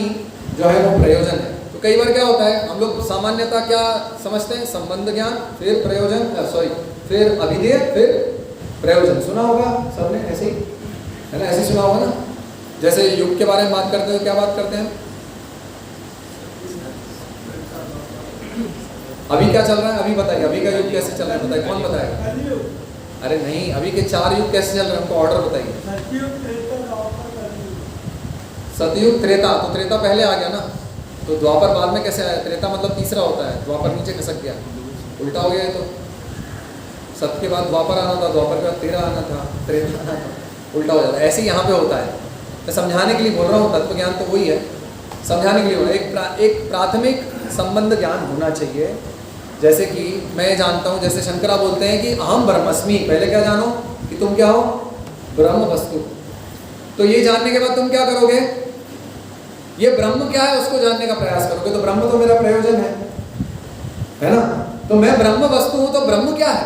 जो है वो प्रयोजन है। तो कई बार क्या होता है, हम लोग सामान्यता क्या समझते हैं? संबंध ज्ञान, फिर प्रयोजन, फिर अभिधेय, फिर प्रयोजन। सुना होगा सबने ऐसे ही, है ना, ऐसे सुना होगा ना। जैसे युग के बारे में बात करते हो, क्या बात करते हैं? अभी क्या चल रहा है? अभी बताइए, अभी का युग कैसे चल रहा है? बताइए, कौन बताएगा? अरे नहीं, अभी के 4 युग कैसे चल रहे हैं, हमको ऑर्डर बताइए। सतयुग, त्रेता। तो त्रेता पहले आ गया ना, तो द्वापर बाद में कैसे आया? त्रेता मतलब तीसरा होता है, द्वापर नीचे खसक गया, उल्टा हो गया है। तो सत्य के बाद द्वापर आना था, द्वापर के बाद तेरह आना था, त्रेता आना था, उल्टा हो जाता है। ऐसे ही यहाँ पे होता है। मैं समझाने के लिए बोल रहा हूँ, तत्व ज्ञान तो वही है, समझाने के लिए हो रहा है। एक प्राथमिक संबंध ज्ञान होना चाहिए। जैसे कि मैं जानता हूँ, जैसे शंकरा बोलते हैं कि अहम ब्रह्मस्मि, पहले क्या जानो कि तुम क्या हो, ब्रह्म वस्तु। तो ये जानने के बाद तुम क्या करोगे, ये ब्रह्म क्या है उसको जानने का प्रयास करोगे। तो ब्रह्म तो मेरा प्रयोजन है ना। तो मैं ब्रह्म वस्तु हूँ, तो ब्रह्म क्या है।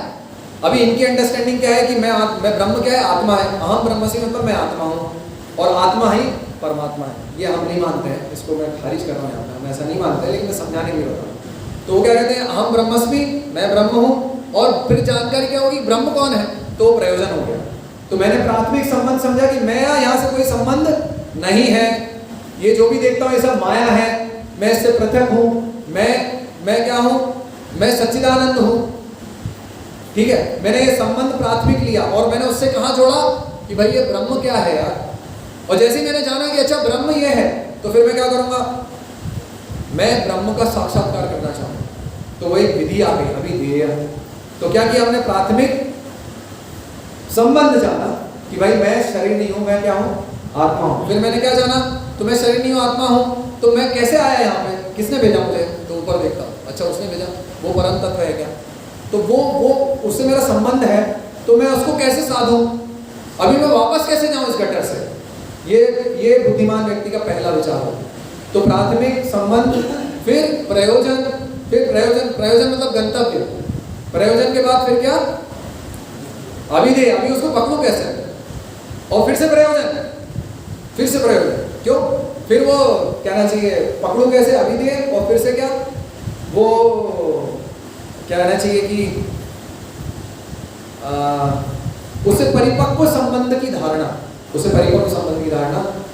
अभी इनकी अंडरस्टैंडिंग क्या है कि मैं ब्रह्म क्या है, आत्मा है। अहम ब्रह्मस्मि मतलब मैं आत्मा हूँ और आत्मा ही परमात्मा है। ये हम नहीं मानते हैं, इसको मैं खारिज कर रहा हूँ यहाँ पे, हम ऐसा नहीं मानते, लेकिन मैं समझाने के लिए बता रहा हूँ। तो वो क्या कहते हैं, अहम ब्रह्मस्मि, मैं ब्रह्म हूँ। और फिर जानकारी क्या होगी, ब्रह्म कौन है, तो प्रयोजन हो गया। तो मैंने प्राथमिक संबंध समझा कि मैं यहाँ से कोई संबंध नहीं है, ये जो भी देखता हूँ ये सब माया है, मैं इससे पृथक हूँ, मैं क्या हूँ, मैं सच्चिदानंद हूँ। ठीक है, मैंने ये संबंध प्राथमिक लिया और मैंने उससे कहाँ जोड़ा कि भाई ये ब्रह्म क्या है यार। और जैसे ही मैंने जाना कि अच्छा ब्रह्म ये है, तो फिर मैं क्या करूँगा, मैं ब्रह्म का साक्षात्कार करना चाहूँ। तो वो एक विधि आ गई, अभिधेय। तो क्या किया हमने, प्राथमिक संबंध जाना कि भाई मैं शरीर नहीं हूँ, मैं क्या हूँ, आत्मा हूँ। फिर मैंने क्या जाना, तो मैं शरीर नहीं हूँ, आत्मा हूँ। तो मैं कैसे आया यहाँ पे, किसने भेजा मुझे, तो ऊपर देखता हूँ, अच्छा उसने भेजा, वो परम तत्व है क्या, तो वो उससे मेरा संबंध है, तो मैं उसको कैसे साधूं, अभी मैं वापस कैसे जाऊं इस गटर से। ये बुद्धिमान व्यक्ति का पहला विचार हो। तो प्राथमिक संबंध, फिर प्रयोजन, प्रयोजन मतलब गंतव्य, प्रयोजन के बाद फिर क्या, अभिधेय, अभी उसको पकड़ूं कैसे, और फिर से प्रयोजन, क्यों, फिर वो कहना चाहिए पकड़ूं कैसे, अभिधेय, और फिर से क्या, वो क्या कहना चाहिए कि उसे परिपक्व संबंध की धारणा,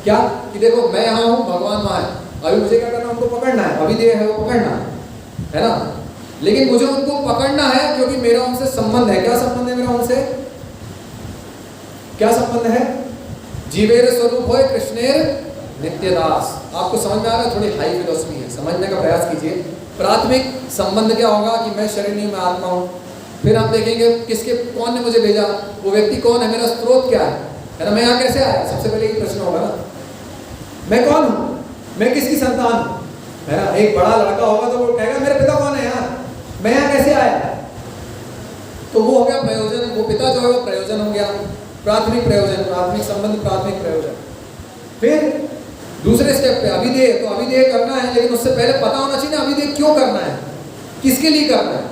क्या कि देखो मैं यहाँ हूँ, भगवान वहाँ है, अभी मुझे क्या करना है, उनको पकड़ना है, अभिधेय है वो पकड़ना है ना। लेकिन मुझे उनको पकड़ना है क्योंकि मेरा उनसे संबंध है। क्या संबंध है मेरा उनसे, क्या संबंध है, जीवेर स्वरूप होए कृष्णेर नित्यदास। आपको समझ में आ रहा है, थोड़ी हाई फिलोसफी है, समझने का प्रयास कीजिए। प्राथमिक संबंध क्या होगा कि मैं शरीर नहीं, मैं आत्मा हूँ। फिर हम देखेंगे किसके, कौन ने मुझे भेजा, वो व्यक्ति कौन है, मेरा स्रोत क्या है ना, मैं यहाँ कैसे आया, सबसे पहले ये प्रश्न होगा ना, मैं कौन हूँ, मैं किसकी संतान हूँ, है ना। एक बड़ा लड़का होगा तो वो कहेगा मेरे पिता कौन है यार, मैं यहाँ कैसे आया, तो वो हो गया प्रयोजन, वो पिता जो है वो प्रयोजन हो गया, प्राथमिक प्रयोजन, प्राथमिक संबंध, प्राथमिक प्रयोजन। फिर दूसरे स्टेप पे अभिधेय, तो अभिधेय करना है, लेकिन उससे पहले पता होना चाहिए ना अभिधेय क्यों करना है, किसके लिए करना है,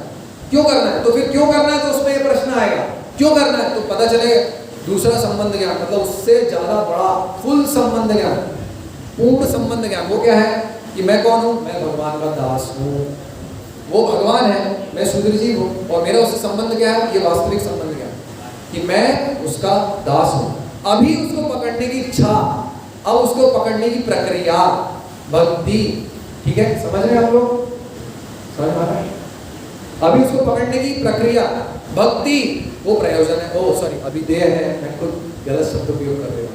क्यों करना है। तो फिर क्यों करना है, तो उसमें ये प्रश्न आएगा क्यों करना है, तो पता चलेगा दूसरा संबंध ज्ञान, मतलब उससे ज्यादा बड़ा फुल संबंध ज्ञान, पूर्ण संबंध ज्ञान। वो क्या है कि मैं कौन हूँ, मैं भगवान का दास हूँ, वो भगवान है, मैं शूद्र जीव हूँ, और मेरा उससे संबंध क्या है, ये वास्तविक संबंध क्या है कि मैं उसका दास हूँ। अभी उसको पकड़ने की इच्छा, अब उसको पकड़ने की प्रक्रिया, भक्ति। ठीक है, समझ रहे हैं आप लोग, समझ आ रहा है। अभी उसको पकड़ने की प्रक्रिया, भक्ति, वो प्रयोजन है, ओ सॉरी अभिधेय है, मैं खुद गलत शब्द उपयोग कर रहा हूँ,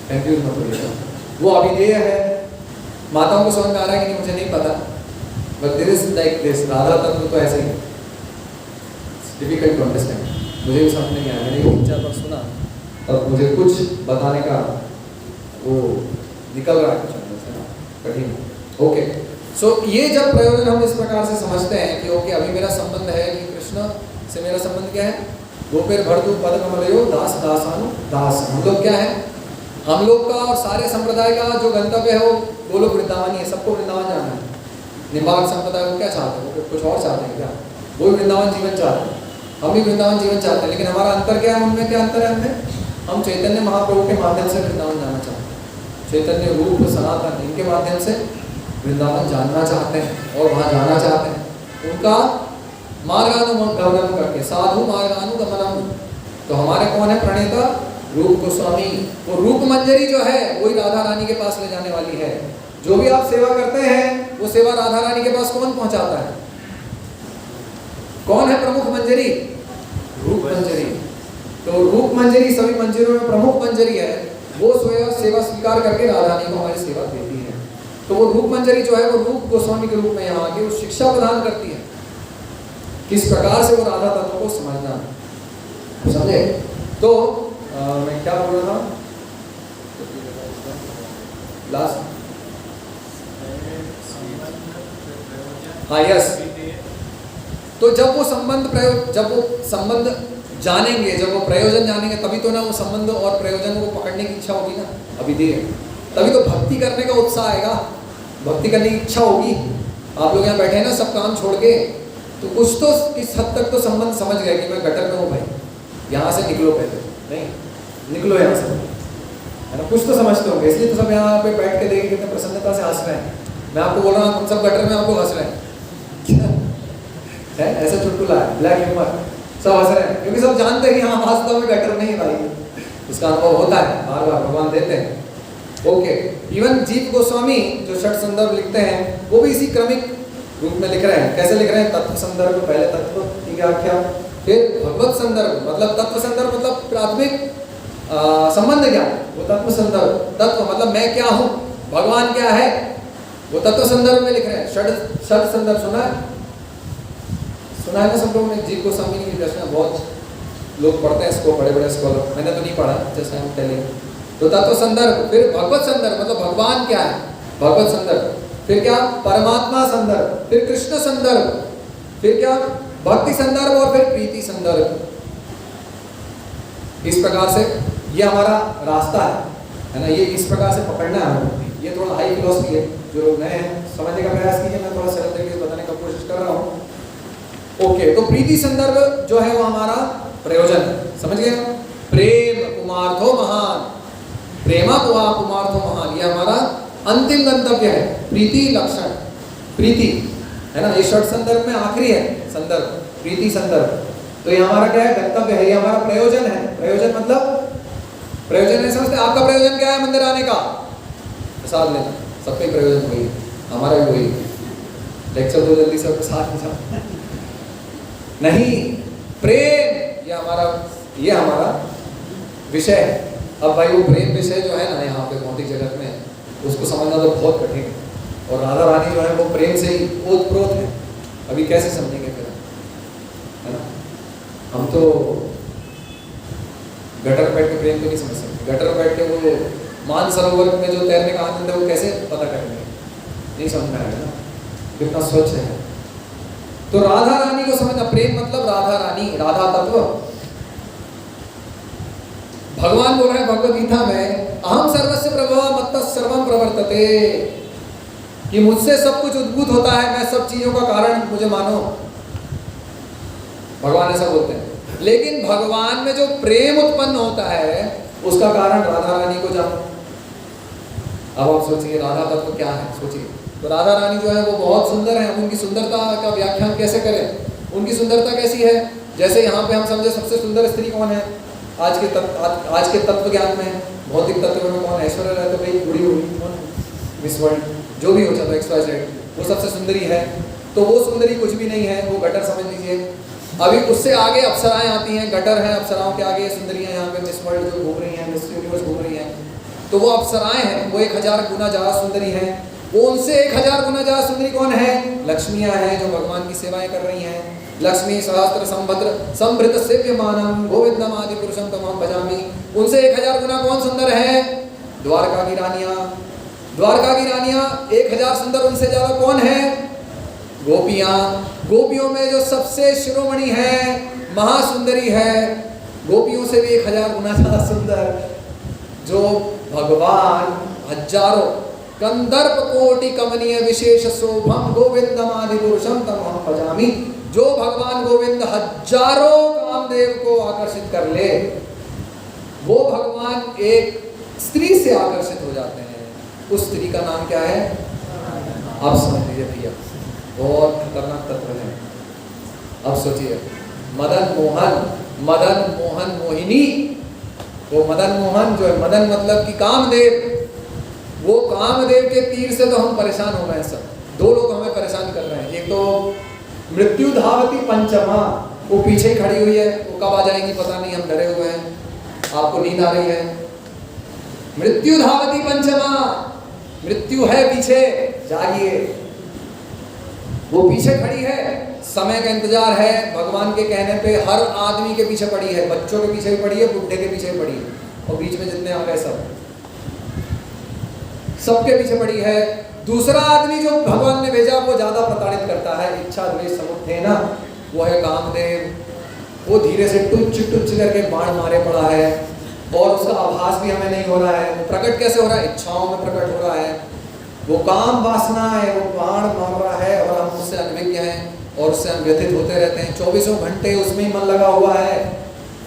कंफ्यूज मत होइएगा। वो अभिधेय है, माताओं को समझ में आ रहा है कि नहीं मुझे नहीं पता, but there is like this, Radha तत्व तो ऐसे ही डिफिकल्ट टू अंडरस्टैंड, मुझे भी समझ नहीं आया, मैंने 3-4 बार सुना तब मुझे कुछ बताने का वो निकल रहा है कुछ अंदर से ना, कठिन। ओके, सो ये जब प्रयोजन हम इस प्रकार से समझते हैं कि ओके अभी मेरा संबंध है कि कृष्ण से मेरा संबंध क्या है, गोपेर भरतु पद कमलयो दास दासानु दास। हम लोग क्या है, हम लोग का और सारे संप्रदाय का जो गंतव्य है वो गोलोक वृंदावन ही है, सबको वृंदावन जाना है। निम्बार्क संप्रदाय को क्या चाहते हैं, वो कुछ और चाहते हैं क्या, वो भी वृंदावन जीवन चाहते हैं, हम भी वृंदावन जीवन चाहते हैं, लेकिन हमारा अंतर क्या है, उनमें क्या अंतर है, हम चैतन्य महाप्रभु के माध्यम से वृंदावन जाना चाहते हैं, चैतन्य रूप सनातन इनके माध्यम से वृंदावन जानना चाहते हैं और वहाँ जाना चाहते हैं, उनका मार्गानुगमन करके, साधु मार्गानुगमनम। तो हमारे कौन है प्रणेता, रूप गोस्वामी। वो रूप मंजरी जो है वही राधा रानी के पास ले जाने वाली है। जो भी आप सेवा करते हैं वो सेवा राधा रानी के पास कौन पहुंचाता है, कौन है प्रमुख मंजरी, रूप मंजरी। तो रूप मंजरी सभी मंजरियों में प्रमुख मंजरी है, वो सेवा स्वीकार करके राधा रानी को हमारी सेवा देती है। तो वो रूप मंजरी जो है वो रूप गोस्वामी के रूप में यहाँ आके वो शिक्षा प्रदान करती है किस प्रकार से वो राधा तत्व को समझना, समझे? तो मैं क्या बोल रहा था लास्ट? हाँ, यस। तो जब वो संबंध जानेंगे, जब वो प्रयोजन जानेंगे, तभी तो ना वो संबंध और प्रयोजन को पकड़ने की इच्छा होगी ना, अभी दे, तभी तो भक्ति करने का उत्साह आएगा, भक्ति करने की इच्छा होगी। आप लोग यहाँ बैठे हैं ना, सब काम छोड़ के, तो कुछ तो किस हद तक तो संबंध समझ गए कि मैं गटर में हूँ भाई, यहाँ से निकलो, पहले नहीं निकलो यहाँ से, है ना? कुछ तो समझते होंगे, इसलिए तो सब यहाँ पे बैठ के देखें कितने प्रसन्नता से हंस रहे हैं। मैं आपको बोल रहा हूँ, हम सब गटर में, आपको हंस रहे हैं है? ऐसा चुटकुला है, ब्लैक ह्यूमर, सब हंस रहे हैं क्योंकि सब जानते हैं कि हाँ वास्तव में गटर नहीं भाई, उसका अनुभव होता है, बार बार भगवान देते हैं। ओके, इवन जीव गोस्वामी जो षट संदर्भ लिखते हैं, वो भी इसी क्रमिक रूप में लिख रहे हैं। कैसे लिख रहे हैं? तत्व संदर्भ, पहले तत्व की व्याख्या, फिर भगवत संदर्भ, मतलब तत्व संदर्भ मतलब प्राथमिक संबंध क्या है, वो तत्व संदर्भ। तत्व मतलब मैं क्या हूँ, भगवान क्या है, वो तत्व संदर्भ में लिख रहे हैं। षट संदर्भ सुना है ना सब लोगों ने? जीव गोस्वामी की रचना बहुत लोग पढ़ते हैं इसको, बड़े बड़े स्कॉलर, मैंने तो नहीं पढ़ा, जैसे हम टेलिंग। तो तत्व संदर्भ, फिर भगवत संदर्भ मतलब भगवान क्या है, भगवत संदर्भ, फिर क्या परमात्मा संदर्भ, फिर कृष्ण संदर्भ, फिर क्या भक्ति संदर्भ, और फिर प्रीति संदर्भ। इस प्रकार से ये हमारा रास्ता है ना, ये इस प्रकार से पकड़ना है हमें। ये थोड़ा हाई फिलॉसफी है, जो लोग नए हैं समझने का प्रयास कीजिए, मैं थोड़ा सरल तरीके से बताने का कोशिश कर रहा हूँ। ओके, तो प्रीति संदर्भ जो है वो हमारा प्रयोजन है, समझ गए? प्रेम कुमार्थो महान, प्रेमा कुमार्थो महान, ये हमारा अंतिम गंतव्य है। प्रीति लक्षण, प्रीति है ना, ये षट संदर्भ में आखिरी है संदर्भ, प्रीति संदर्भ। तो ये हमारा क्या है? गंतव्य है, ये हमारा प्रयोजन है। प्रयोजन मतलब प्रयोजन है, समझते? आपका प्रयोजन क्या है मंदिर आने का? प्रसाद लेना, सबका प्रयोजन वही है, हमारा भी वही है। लेक्चर तो जल्दी से प्रसाद ले नहीं, प्रेम ये हमारा विषय है। अब भाई वो प्रेम विषय जो है ना यहाँ पे भौतिक जगत में, उसको समझना तो बहुत कठिन है, और राधा रानी जो है वो प्रेम से ही ओतप्रोत है। अभी कैसे समझेंगे फिर, है ना? हम तो गटर बैठ के प्रेम तो नहीं समझ सकते, गटर बैठ के वो मानसरोवर में जो तैरने का आनंद है वो कैसे पता करेंगे, नहीं समझ में आएगा ना, कितना स्वच्छ है। तो राधा रानी को समझना, प्रेम मतलब राधा रानी, राधा तत्व। भगवान बोल रहे हैं भगवद गीता में, अहम सर्वस्य प्रभव मत्तः सर्वम प्रवर्तते, कि मुझसे सब कुछ उद्भूत होता है, मैं सब चीजों का कारण मुझे मानो। भगवान ऐसा बोलते हैं। लेकिन भगवान में जो प्रेम उत्पन्न होता है उसका कारण राधा रानी को जानो। अब आप सोचिए राधा तत्व क्या है, सोचिए। तो राधा रानी जो है वो बहुत सुंदर है, उनकी सुंदरता का व्याख्यान कैसे करें? उनकी सुंदरता कैसी है? जैसे यहाँ पे हम समझे सबसे सुंदर स्त्री कौन है आज के तत्व ज्ञान में, भौतिक तत्व में कौन? ऐश्वर्या राय तो भाई बुरी होगी, कौन? मिस वर्ल्ड जो भी हो जाता है XYZ, वो सबसे सुंदरी है। तो वो सुंदरी कुछ भी नहीं है, वो गटर समझ लीजिए। अभी उससे आगे अप्सराएं आती हैं, गटर हैं, अप्सराओं के आगे सुंदरियां यहाँ पे मिस वर्ल्ड जो घूम रही हैं, मिस यूनिवर्स घूम रही हैं, तो वो अप्सराएं हैं, वो 1000 गुना ज़्यादा सुंदरी हैं। वो उनसे 1000 गुना ज़्यादा सुंदरी कौन है? लक्ष्मियाँ हैं जो भगवान की सेवाएं कर रही हैं। लक्ष्मी सहस्त्र संभद्र संभृत सेव्यमानम गोविंदम आदि पुरुषम तमाम भजामि। उनसे 1000 गुना कौन सुंदर है? द्वारका की रानियाँ। द्वारका की रानियाँ 1000 सुंदर, उनसे ज़्यादा कौन है? गोपियाँ। गोपियों में जो सबसे शिरोमणि है, महासुंदरी है, गोपियों से भी 1000 गुना ज़्यादा सुंदर, जो भगवान हजारों कंदर्प कोटि कमनीय विशेष शोभम गोविंदम आदि पुरुषम तमहम भजामि। जो भगवान गोविंद हजारों कामदेव को आकर्षित कर ले, वो भगवान एक स्त्री से आकर्षित हो जाते हैं। उस स्त्री का नाम क्या है? आप समझ लीजिए भैया, बहुत खतरनाक तत्व है। अब सोचिए, मदन मोहन मोहिनी, वो मदन मोहन जो है, मदन मतलब कि कामदेव, वो कामदेव के तीर से तो हम परेशान हो गए सब। 2 लोग हमें परेशान कर रहे हैं। एक तो मृत्यु धावती पंचमा, वो पीछे ही खड़ी हुई है, वो कब आ जाएंगी पता नहीं, हम डरे हुए हैं, आपको नींद आ रही है। मृत्यु धावती पंचमा, मृत्यु है पीछे, जागिए। वो पीछे खड़ी है समय का इंतजार है, भगवान के कहने पे हर आदमी के पीछे पड़ी है, बच्चों के पीछे भी पड़ी है, बुढ़े के पीछे भी पड़ी है, और बीच में जितने आ गए सबके पीछे पड़ी है। दूसरा आदमी जो भगवान ने भेजा वो ज्यादा प्रताड़ित करता है, इच्छा द्वेष समुद्र ना, वो है कामदेव। वो धीरे से टुच टुच करके बाण मारे पड़ा है, और उसका आभास भी हमें नहीं हो रहा है। वो प्रकट कैसे हो रहा है? इच्छाओं में प्रकट हो रहा है। वो काम वासना है, वो बाण मार रहा है, और हम उससे अनभिज्ञ हैं और उससे हम व्यथित होते रहते हैं। 24 घंटे उसमें ही मन लगा हुआ है।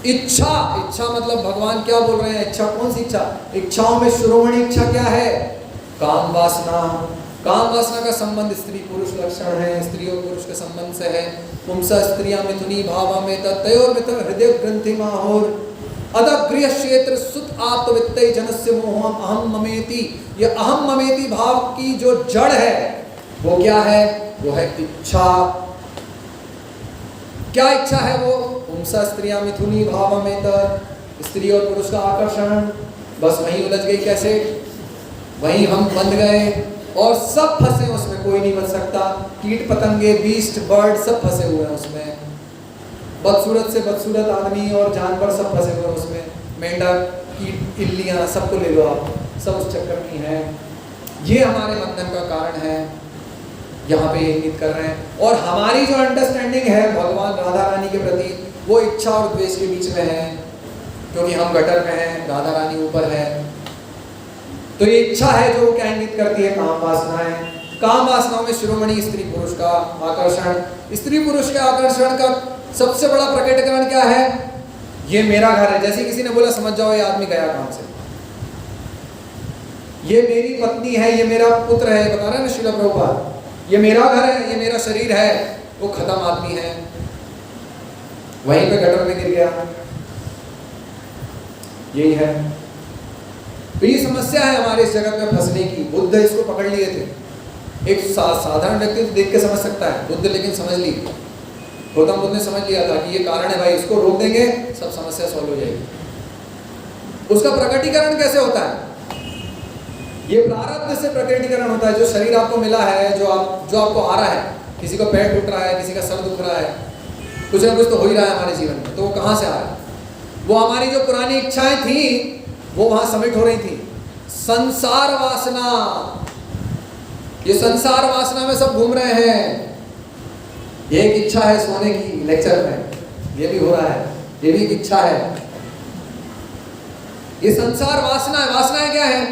इच्छा, इच्छा मतलब भगवान क्या बोल रहे हैं? इच्छा कौन सी इच्छा? इच्छाओं में शिरोमणि इच्छा क्या है? काम वासना। काम वासना का संबंध स्त्री पुरुष लक्षण है, स्त्री और पुरुष के संबंध से है। पुंसा स्त्रिया मिथुनी भावा में तयोर मिथुन हृदय ग्रंथि माहोर अदगृह क्षेत्र सुत आत्मवित्तय जनस्य मोहम अहम ममेति। ये अहम ममेति भाव की जो जड़ है वो क्या है? वो है इच्छा। क्या इच्छा है वो? पुंसा स्त्रिया मिथुनी भावा में स्त्री और पुरुष का आकर्षण। बस वहीं उलझ गई। कैसे? वहीं हम बंध गए और सब फंसे उसमें, कोई नहीं बच सकता। कीट पतंगे, बीस्ट, बर्ड सब फंसे हुए हैं उसमें। बदसूरत से बदसूरत आदमी और जानवर सब फंसे हुए हैं उसमें। मेंढक, कीट, इल्लियां, सबको ले लो आप, सब उस चक्कर में है। ये हमारे बंधन का कारण है, यहाँ पे इंगित कर रहे हैं। और हमारी जो अंडरस्टैंडिंग है भगवान राधा रानी के प्रति, वो इच्छा और द्वेष के बीच में है, क्योंकि हम गटर में हैं, राधा रानी ऊपर है। तो ये इच्छा है जो क्या इंगित करती है? काम वासनाएं। काम वासनाओं में शिरोमणि स्त्री पुरुष का आकर्षण। स्त्री पुरुष के आकर्षण का सबसे बड़ा प्रकटीकरण क्या है? ये मेरा घर है। जैसे किसी ने बोला समझ जाओ ये आदमी गया काम से। ये मेरी पत्नी है, ये मेरा पुत्र है, बता रहे हैं ना श्रील प्रभुपाद। ये मेरा घर है, ये मेरा शरीर है, वो खत्म आदमी है, वहीं पे गटर में गिर गया। यही है। तो ये समस्या है हमारे इस जगत में फंसने की। बुद्ध इसको पकड़ लिए थे। एक साधारण व्यक्ति तो देख के समझ सकता है, बुद्ध लेकिन समझ ली। गौतम बुद्ध ने समझ लिया था कि ये कारण है भाई, इसको रोक देंगे सब समस्या सॉल्व हो जाएगी। उसका प्रकटीकरण कैसे होता है? ये प्रारब्ध से प्रकटीकरण होता है। जो शरीर आपको मिला है, जो आपको आ रहा है, किसी को पैर टूट रहा है, किसी का सर दुख रहा है, कुछ ना कुछ तो हो ही रहा है हमारे जीवन में। तो वो कहाँ से आ रहा है? वो हमारी जो पुरानी इच्छाएं थी वो वहां समिट हो रही थी। संसार वासना, ये संसार वासना में सब घूम रहे हैं। ये एक इच्छा है सोने की, लेक्चर में ये भी हो रहा है, ये भी एक इच्छा है। ये संसार वासना है। वासनाएं क्या है?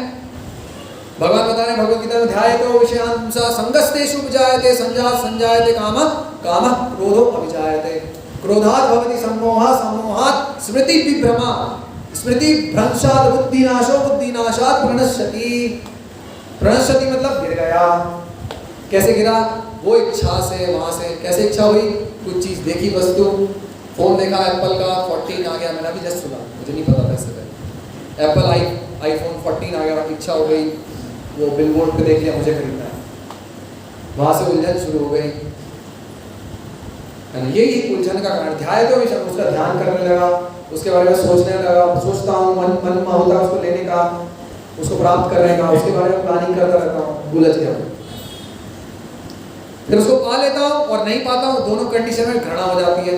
भगवान बता रहे हैं भगवद गीता में, ध्यायतो विषयांसा संगस्तेषु उपजायते संजात संजायते कामः कामः क्रोधो अभिजायते क्रोधात् भवति सम्मोहः सम्मोहात् स्मृति विभ्रमा स्मृति भ्रंशात् बुद्धिनाशो बुद्धिनाशात् प्रणश्यति। प्रणश्यति मतलब गिर गया। कैसे गिरा? वो इच्छा से, वहां से। कैसे इच्छा हुई? कुछ चीज देखी, वस्तु, फोन देखा एप्पल का 14 आ गया, मैंने अभी जस्ट सुना, मुझे नहीं पता था इससे पहले। एप्पल आईफोन 14 आ गया, इच्छा हो गई, वो बिलबोर्ड पे देख लिया, मुझे खरीदना है। वहां से उलझन शुरू हो गई। यही उलझन का कारण। ध्याय तो उसका ध्यान करने लगा, उसके बारे में सोचने लगा, सोचता हूँ, मन में होता है उसको लेने का, उसको प्राप्त करने का, उसके बारे में प्लानिंग करता रहता हूँ, उलझ गया। फिर उसको पा लेता हूँ और नहीं पाता हूँ, दोनों कंडीशन में घृणा हो जाती है।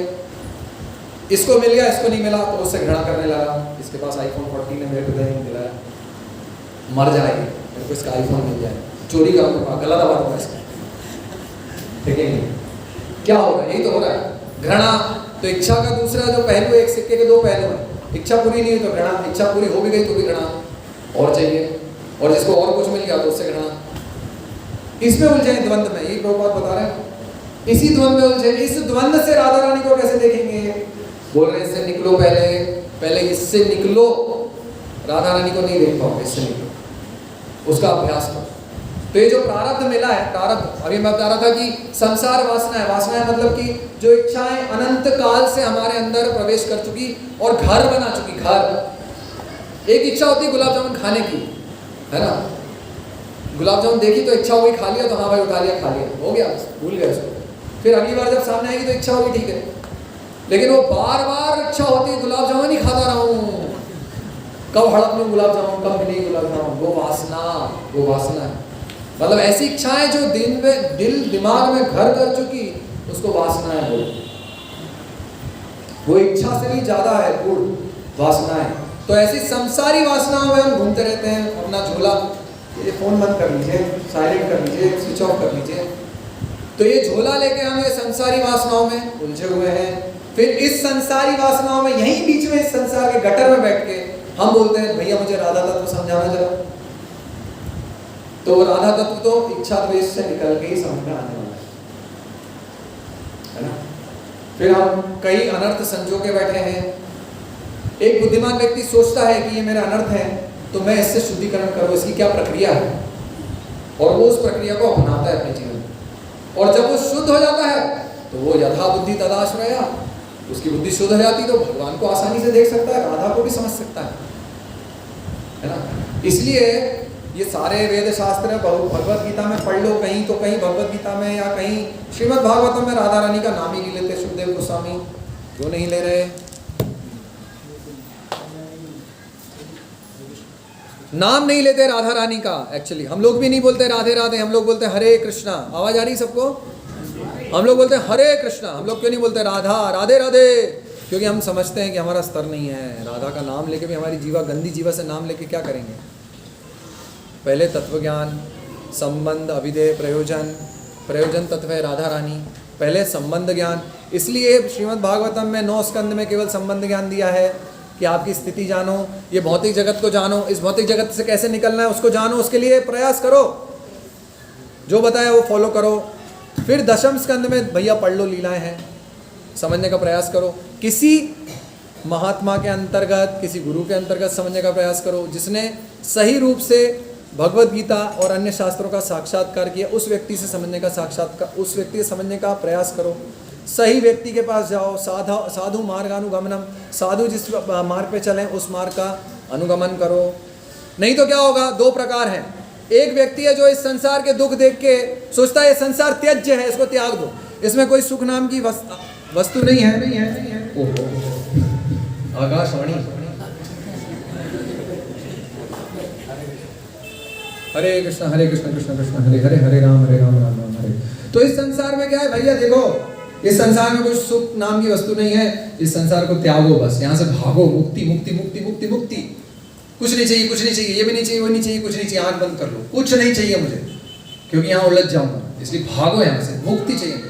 इसको मिल गया, इसको नहीं मिला, तो उससे घृणा करने लगा। इसके पास आईफोन 14 है, मेरे को नहीं मिला, मर जाएगी, मेरे को इसका आईफोन मिल जाए, चोरी करूँगा, गला दबा दूंगा इसका। ठीक है? क्या होगा? यही तो हो रहा है, घृणा। तो इच्छा का दूसरा जो पहलू, एक सिक्के के दो पहलू हैं। इच्छा पूरी नहीं हुई तो घृणा, इच्छा पूरी हो भी गई तो भी घृणा, और चाहिए, और जिसको और कुछ मिल गया तो उससे घृणा। इसमें उलझे द्वंद्व में, यही प्रभुपाद बता रहे हैं। इसी द्वंद्व में उलझे। इस द्वंद्व से राधा रानी को कैसे देखेंगे? बोल रहे इससे निकलो, पहले इससे निकलो। राधा रानी को नहीं देख पाओगे, इससे निकलो, उसका अभ्यास करो। तो ये जो प्रारब्ध मिला है, प्रारब्ध, अभी मैं बता रहा था कि संसार वासना है। वासना है मतलब कि जो इच्छाएं अनंत काल से हमारे अंदर प्रवेश कर चुकी और घर बना चुकी। घर, एक इच्छा होती है गुलाब जामुन खाने की, है ना? गुलाब जामुन देखी तो इच्छा हुई, खा लिया तो हाँ भाई उठा लिया, खा लिया, हो गया, भूल गया उसको। फिर अगली बार जब सामने आएगी तो इच्छा होगी, ठीक है। लेकिन वो बार बार इच्छा होती है गुलाब जामुन ही खाता रहूं, कब हड़प लूं गुलाब जामुन, कब मिलेगी गुलाब जामुन। वो वासना है। मतलब ऐसी इच्छाएं जो दिल दिमाग में घर कर चुकी उसको वासनाएं बोलते हैं। वो इच्छा से भी ज्यादा है गुण वासनाएं। तो ऐसी संसारी वासनाओं में हम घूमते रहते हैं। अपना झोला, ये फोन बंद कर लीजिए, साइलेंट कर लीजिए, स्विच ऑफ कर लीजिए। तो ये झोला लेके हम ये संसारी वासनाओं में उलझे हुए हैं। फिर इस संसारी वासनाओं में यहीं बीच में इस संसार के गटर में बैठ के हम बोलते हैं भैया मुझे राधा तत्व समझाना जरा। तो राधा तत्व तो इच्छा द्वेष से निकल के ही समझ में आने वाला है ना। फिर हम कई अनर्थ संजो के बैठे हैं। एक बुद्धिमान व्यक्ति सोचता है कि ये मेरा अनर्थ है तो मैं इससे शुद्धिकरण करूं, इसकी क्या प्रक्रिया है, और वो उस प्रक्रिया को अपनाता है अपने जीवन में। और जब वो शुद्ध हो जाता है तो वो यथा बुद्धि तदाश्रया, उसकी बुद्धि शुद्ध हो जाती तो भगवान को आसानी से देख सकता है, राधा को भी समझ सकता है ना। इसलिए ये सारे वेद शास्त्र भगवत गीता में पढ़ लो कहीं तो कहीं भगवत गीता में या कहीं श्रीमद् भागवतम में राधा रानी का नाम ही नहीं लेते सुखदेव गोस्वामी, जो नहीं ले रहे, नाम नहीं लेते राधा रानी का। एक्चुअली हम लोग भी नहीं बोलते राधे राधे, हम लोग बोलते हरे कृष्णा। आवाज आ रही सबको? हम लोग बोलते हरे कृष्णा। हम लोग क्यों नहीं बोलते राधा राधे राधे? क्योंकि हम समझते हैं कि हमारा स्तर नहीं है। राधा का नाम लेके भी हमारी जीवा गंदी जीवा से नाम लेके क्या करेंगे। पहले तत्व ज्ञान, संबंध, अभिधेय, प्रयोजन। प्रयोजन तत्व है राधा रानी। पहले संबंध ज्ञान। इसलिए श्रीमद् भागवतम में 9 स्कंद में केवल संबंध ज्ञान दिया है कि आपकी स्थिति जानो, ये भौतिक जगत को जानो, इस भौतिक जगत से कैसे निकलना है उसको जानो, उसके लिए प्रयास करो, जो बताया वो फॉलो करो। फिर 10वें स्कंद में भैया पढ़ लो, लीलाएं हैं, समझने का प्रयास करो। किसी महात्मा के अंतर्गत, किसी गुरु के अंतर्गत समझने का प्रयास करो, जिसने सही रूप से भगवत गीता और अन्य शास्त्रों का साक्षात्कार किया, उस व्यक्ति से समझने का उस व्यक्ति से समझने का प्रयास करो। सही व्यक्ति के पास जाओ। साधु मार्गानुगमनम, साधु जिस मार्ग पे चलें उस मार्ग का अनुगमन करो। नहीं तो क्या होगा, 2 प्रकार हैं। एक व्यक्ति है जो इस संसार के दुख देख के सोचता है ये संसार त्याज्य है, इसको त्याग दो, इसमें कोई सुख नाम की वस्तु नहीं है, नहीं है, नहीं है। ओहो, आकाशवाणी। हरे कृष्ण कृष्ण कृष्ण हरे हरे, हरे राम राम राम हरे। तो इस संसार में क्या है भैया, देखो इस संसार में कुछ सुख नाम की वस्तु नहीं है, इस संसार को त्यागो, बस यहाँ से भागो। मुक्ति मुक्ति मुक्ति मुक्ति मुक्ति, कुछ नहीं चाहिए, कुछ नहीं चाहिए, ये भी नहीं चाहिए, वो नहीं चाहिए, कुछ नहीं चाहिए, आंख बंद कर लो, कुछ नहीं चाहिए मुझे, क्योंकि यहाँ उलझ जाऊंगा, इसलिए भागो यहाँ से, मुक्ति चाहिए,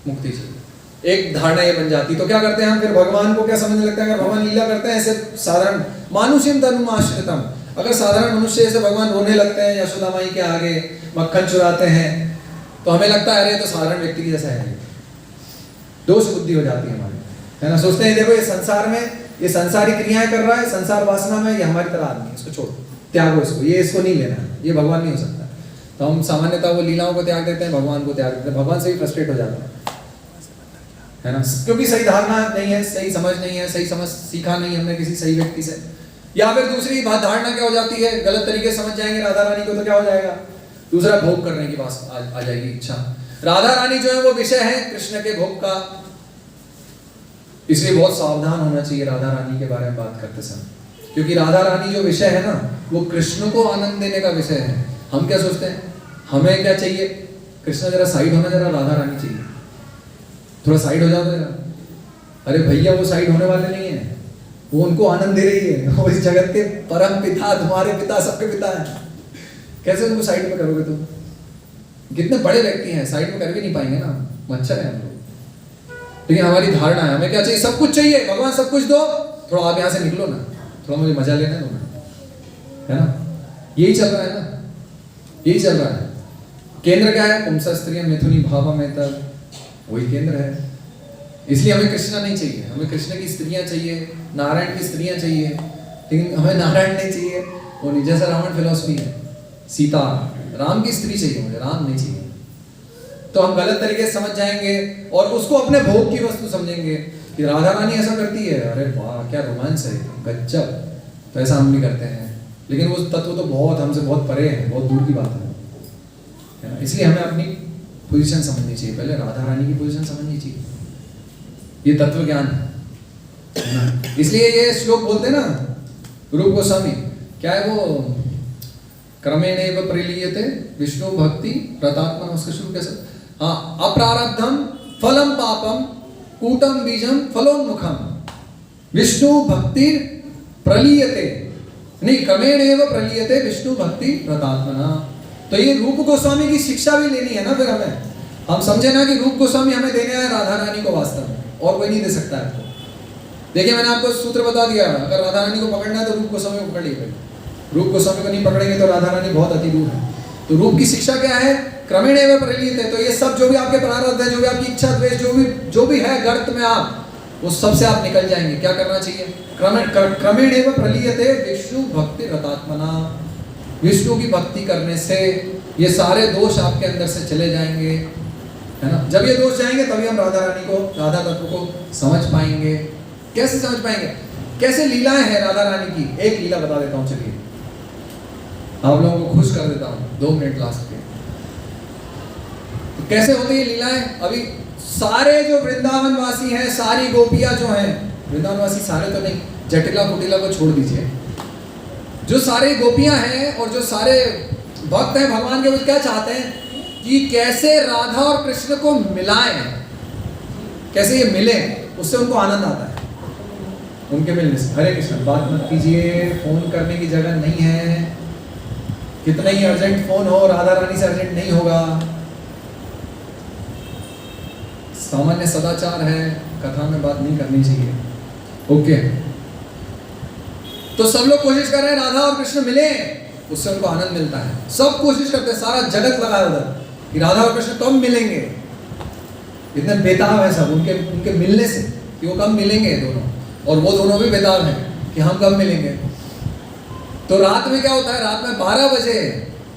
मुक्ति चाहिए। एक धारणा ये बन जाती। तो क्या करते हैं हम फिर, भगवान को क्या समझने लगता है, अगर भगवान लीला करते हैं ऐसे साधारण मानुषिम तनुमाश्रितम, अगर साधारण मनुष्य ऐसे भगवान रोने लगते हैं यशोदा माई के आगे, मक्खन चुराते हैं, तो हमें लगता है अरे तो साधारण व्यक्ति की जैसा है, दोष बुद्धि हो जाती है हमारी, है ना। सोचते हैं देखो ये संसार में ये संसारी क्रियाएं कर रहा है, संसार वासना में, ये हमारी तरह आदमी है, इसको छोड़ो, त्यागो इसको, ये इसको नहीं लेना, ये भगवान नहीं हो सकता। तो हम सामान्यतः वो लीलाओं को त्याग देते हैं, भगवान को त्याग देते हैं, भगवान से भी फ्रस्ट्रेट हो जाते हैं, है ना, क्योंकि सही धारणा नहीं है, सही समझ नहीं है, सही समझ सीखा नहीं हमने किसी सही व्यक्ति से। या फिर दूसरी बात धारणा क्या हो जाती है, गलत तरीके से समझ जाएंगे राधा रानी को, तो क्या हो जाएगा, दूसरा भोग करने की बात आ जाएगी इच्छा। राधा रानी जो है वो विषय है कृष्ण के भोग का, इसलिए बहुत सावधान होना चाहिए राधा रानी के बारे में बात करते समय, क्योंकि राधा रानी जो विषय है ना वो कृष्ण को आनंद देने का विषय है। हम क्या सोचते हैं, हमें क्या चाहिए, कृष्ण जरा साइड होना, जरा राधा रानी चाहिए, थोड़ा साइड हो जाओ जरा। अरे भैया वो साइड होने वाले नहीं है, वो उनको आनंद दे रही है, वो इस जगत के परम पिता, तुम्हारे पिता, सबके पिता है, कैसे उनको साइड में करोगे तुम? कितने बड़े व्यक्ति हैं, साइड में कर भी नहीं पाएंगे ना, मच्छर है हम लोग। लेकिन हमारी धारणा है, हमें क्या चाहिए, सब कुछ चाहिए, भगवान सब कुछ दो, थोड़ा आप यहाँ से निकलो ना, थोड़ा मुझे मजा लेना दो, है ना। यही चल रहा है ना, यही चल रहा है। केंद्र क्या है, पुंसा स्त्रिय मिथुनी भाव में तब, वही केंद्र है। इसलिए हमें कृष्ण नहीं चाहिए, हमें कृष्ण की स्त्रियां चाहिए, नारायण की स्त्रियां चाहिए, लेकिन हमें नारायण नहीं चाहिए। वो नहीं, जैसा रावण फिलॉसफी है, सीता राम की स्त्री चाहिए, मुझे राम नहीं चाहिए। तो हम गलत तरीके से समझ जाएंगे और उसको अपने भोग की वस्तु समझेंगे कि राधा रानी ऐसा करती है, अरे वाह क्या रोमांस है, गजब। तो ऐसा हम भी करते हैं, लेकिन वो तत्व तो बहुत हमसे बहुत परे है, बहुत दूर की बात है ना। इसलिए हमें अपनी पोजीशन समझनी चाहिए, पहले राधा रानी की पोजीशन समझनी चाहिए, ये तत्व ज्ञान है ना। इसलिए ये श्लोक बोलते हैं ना रूप गोस्वामी, क्या है वो, क्रमेणैव प्रलीयते विष्णु भक्ति प्रतात्मन, उसका शुरू कैसे, हाँ, अप्रारब्धम फलम पापम कूटम बीजम फलोन्मुखम विष्णु भक्ति प्रलीयते, नहीं क्रमेण एव प्रलीयते विष्णु भक्ति रतात्मना। तो ये रूप गोस्वामी की शिक्षा भी लेनी है ना फिर हमें। हम समझे ना कि रूप गोस्वामी हमें देने आए राधा रानी को वास्तव में, और कोई नहीं दे सकता है। देखिए मैंने आपको सूत्र बता दिया, अगर राधा रानी को पकड़ना है तो रूप गोस्वामी को पकड़ लीजिए। रूप गोस्वामी को नहीं पकड़ेंगे तो राधा रानी बहुत अति दूर है। तो रूप की शिक्षा क्या है? क्रमेण एव प्रलीयते। तो ये सब जो भी आपके प्रारब्ध है, जो भी आपकी इच्छा द्वेष, जो भी है गर्त में आप, वो सबसे आप निकल जाएंगे। क्या करना चाहिए? क्रमेण एव प्रलीयते विष्णु भक्ति रतात्मना। विष्णु की भक्ति करने से ये सारे दोष आपके अंदर से चले जाएंगे, है ना। जब ये दोष जाएंगे तभी हम राधा रानी को, राधा तत्व को समझ पाएंगे। कैसे समझ पाएंगे? कैसे लीलाएं हैं राधा रानी की। एक लीला बता देता हूँ, चलिए आप लोगों को खुश कर देता हूँ 2 मिनट लास्ट के। तो कैसे होती है लीलाएं? अभी सारे जो वृंदावन वासी हैं, सारी गोपियां जो हैं, वृंदावन वासी सारे तो नहीं, जटिला कुटिला को छोड़ दीजिए, जो सारे गोपियां हैं और जो सारे भक्त हैं भगवान के, वो क्या चाहते हैं कि कैसे राधा और कृष्ण को मिलाएं, कैसे ये मिले, उससे उनको आनंद आता है उनके मिलने से। हरे कृष्ण, बात मत कीजिए, फोन करने की जगह नहीं है। कितना ही अर्जेंट फोन हो, राधा रानी से अर्जेंट नहीं होगा। सामान्य सदाचार है, कथा में बात नहीं करनी चाहिए। ओके, तो सब लोग कोशिश कर रहे हैं राधा और कृष्ण मिले, उससे उनको आनंद मिलता है। सब कोशिश करते हैं, सारा जगत लगा है उधर कि राधा और कृष्ण कब मिलेंगे। इतने बेताब है सब उनके मिलने से कि वो कब मिलेंगे दोनों, और वो दोनों भी बेताब हैं कि हम कब मिलेंगे। तो रात में क्या होता है? रात में 12 बजे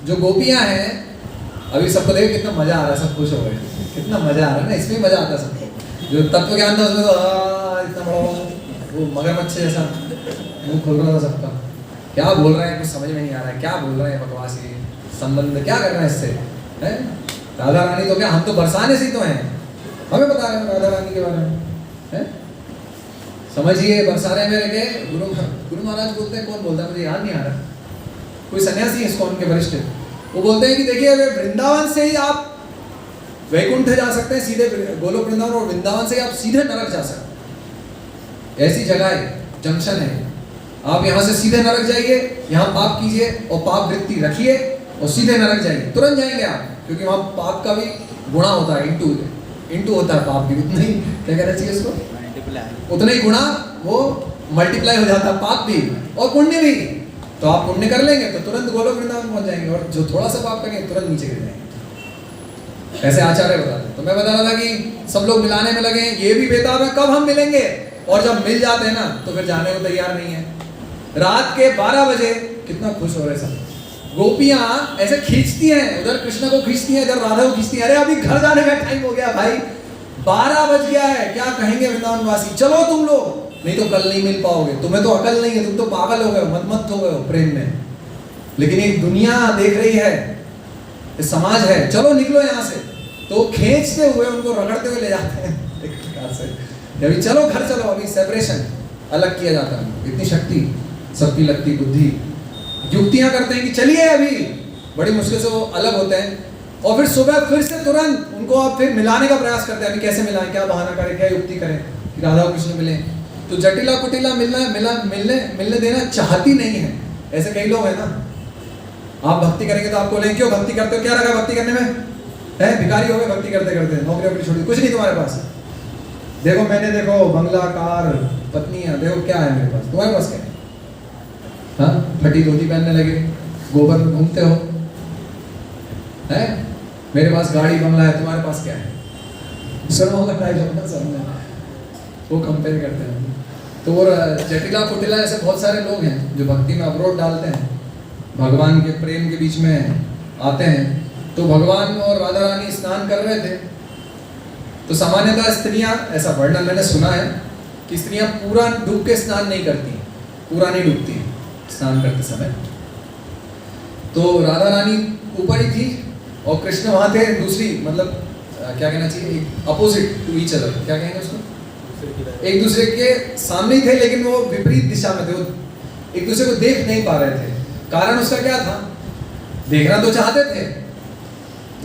जो गोपियां हैं, अभी सबको देखो कितना मजा आ रहा है, सब खुश हो गए, कितना मजा आ रहा है ना, इसमें मजा आता है सबको। जो तत्व ज्ञान था उसमें तो इतना बड़ा वो मगरमच्छ जैसा मुंह खोल रहा था सबका, क्या बोल रहे हैं कुछ समझ में नहीं आ रहा है, क्या बोल रहे हैं बकवास, ये संबंध क्या कर रहे हैं इससे, है राधा रानी तो क्या, हम तो बरसाने से तो हैं, हमें बता रहे हैं राधा रानी के बारे में, है समझिए। बरसाने में रखे गुरु महाराज बोलते हैं, कौन बोलता है मुझे याद नहीं आ रहा, कोई सन्यासी है इसको उनके वरिष्ठ, वो बोलते हैं कि देखिए अगर वृंदावन से ही आप वैकुंठ जा सकते हैं सीधे, गोलोक वृंदावन, और वृंदावन से आप सीधे नरक जा सकते हैं। ऐसी जगह है, जंक्शन है, आप यहाँ से सीधे नरक जाइए, यहाँ पाप कीजिए और पाप वृत्ति रखिए और सीधे नरक जाइए, तुरंत जाएंगे आप, क्योंकि वहाँ पाप का भी गुणा होता है, इंटू होता है पाप भी, उतना ही क्या कहना चाहिए इसको, उतना ही गुणा वो मल्टीप्लाई हो जाता है, पाप भी और पुण्य भी। तो आप पुण्य कर लेंगे तो तुरंत गोलोक वृंदावन पहुंच जाएंगे, और जो थोड़ा सा पाप करेंगे तुरंत नीचे गिर जाएंगे। ऐसे आचार्य बताते हैं। तो मैं बता रहा था कि सब लोग मिलाने में लगे, ये भी बेताब है कब हम मिलेंगे, और जब मिल जाते हैं ना तो फिर जाने को तैयार नहीं है। रात के 12 बजे कितना खुश हो रहे सब, गोपियां ऐसे खींचती हैं, उधर कृष्ण को खींचती हैं, इधर राधा को खींचती हैं, अरे अभी घर जाने का टाइम हो गया भाई, 12 बज गया है, क्या कहेंगे वृंदावन वासी, चलो तुम लोग, नहीं तो कल नहीं मिल पाओगे, तुम्हें तो अकल नहीं है, तुम तो पागल हो गए हो, मत हो गए हो प्रेम में। लेकिन एक दुनिया देख रही है, समाज है, चलो निकलो यहाँ से, तो खींचते हुए उनको रगड़ते हुए ले जाते हैं एक प्रकार से, अभी चलो घर चलो, अभी सेपरेशन अलग किया जाता है। इतनी शक्ति सबकी लगती बुद्धि, युक्तियां करते हैं कि चलिए, अभी बड़ी मुश्किल से वो अलग होते हैं, और फिर सुबह फिर से तुरंत उनको आप फिर मिलाने का प्रयास करते हैं, अभी कैसे मिलाएं, क्या बहाना करें, क्या युक्ति करें कि राधा और कृष्ण मिले। तो जटिला कुटिला मिलने देना चाहती नहीं है, ऐसे कई लोग हैं ना। आप भक्ति करेंगे तो आपको बोलेंगे क्यों भक्ति करते हो, क्या लगा भक्ति करने में, है भिखारी हो गए भक्ति करते करते, नौकरी वोकरी छोड़ी, कुछ नहीं तुम्हारे पास, देखो मैंने देखो बंगला कार पत्नियां, देखो क्या है मेरे पास, तुम्हारे पास क्या है, हाँ फटी धोती पहनने लगे, गोबर में घूमते हो, है मेरे पास गाड़ी बंगला है, तुम्हारे पास क्या है, शर्मा का टाइप सामने वो कंपेयर करते हैं। तो वो जटिला कुटिला ऐसे बहुत सारे लोग हैं जो भक्ति में अवरोध डालते हैं, भगवान के प्रेम के बीच में आते हैं। तो भगवान और राधा रानी स्नान कर रहे थे, तो सामान्यतः स्त्रियां, ऐसा वर्णन मैंने सुना है कि स्त्रियां पूरा डूब के स्नान नहीं करती, पूरा नहीं डूबती स्नान करते समय। तो राधा रानी ऊपर ही थी और कृष्ण वहां थे दूसरी, मतलब क्या कहना चाहिए, अपोजिट टू ईच अदर, क्या कहेंगे उसको, एक दूसरे के सामने ही थे, लेकिन वो विपरीत दिशा में थे, वो एक दूसरे को देख नहीं पा रहे थे। कारण उसका क्या था, देखना तो चाहते थे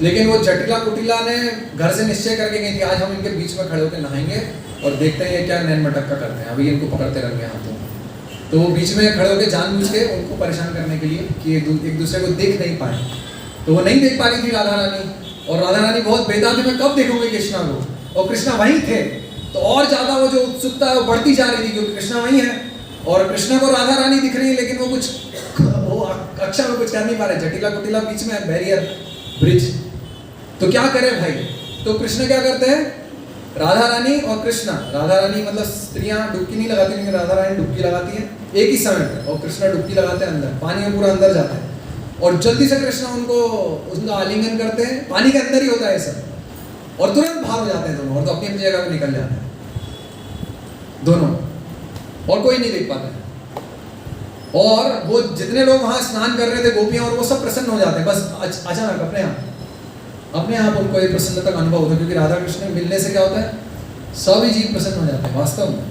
लेकिन वो जटिला कुटिला ने घर से निश्चय करके गई थी आज हम इनके बीच में खड़े होकर नहाएंगे और देखते हैं ये क्या नैन मटक्का करते हैं, अभी इनको पकड़ते रहेंगे हाथों। तो वो बीच में खड़े होकर जानबूझ के उनको परेशान करने के लिए कि एक दूसरे को देख नहीं पाए, तो वो नहीं देख पा रही थी राधा रानी, और राधा रानी बहुत बेताब थी मैं कब देखूंगी कृष्णा को, और कृष्णा वहीं थे। तो और ज्यादा वो जो उत्सुकता है वो बढ़ती जा रही थी क्योंकि कृष्णा वहीं है और कृष्णा को राधा रानी दिख रही है, लेकिन वो अक्षर में कुछ कर नहीं पा रहे, जटिला कुटिला बीच में है, बैरियर ब्रिज। तो क्या करे भाई, तो कृष्ण क्या करते हैं, राधा रानी और कृष्णा, राधा रानी मतलब स्त्रियां डुबकी नहीं लगाती लेकिन राधा रानी डुबकी लगाती है एक ही समय पे, और कृष्णा डुबकी लगाते हैं अंदर, पानी में पूरा अंदर जाते हैं और जल्दी से कृष्णा उनका आलिंगन करते हैं, पानी के अंदर ही होता है सब, और तुरंत बाहर हो जाते हैं दोनों, और तो अपनी अपनी जगह पे निकल जाते हैं दोनों, और कोई नहीं देख पाता है। और वो जितने लोग वहां स्नान कर रहे थे गोपियां, और वो सब प्रसन्न हो जाते हैं, बस अचानक अपने आप उनको एक प्रसन्नता का अनुभव होता है, क्योंकि राधा कृष्ण मिलने से क्या होता है, सभी जीव प्रसन्न हो जाते हैं वास्तव में।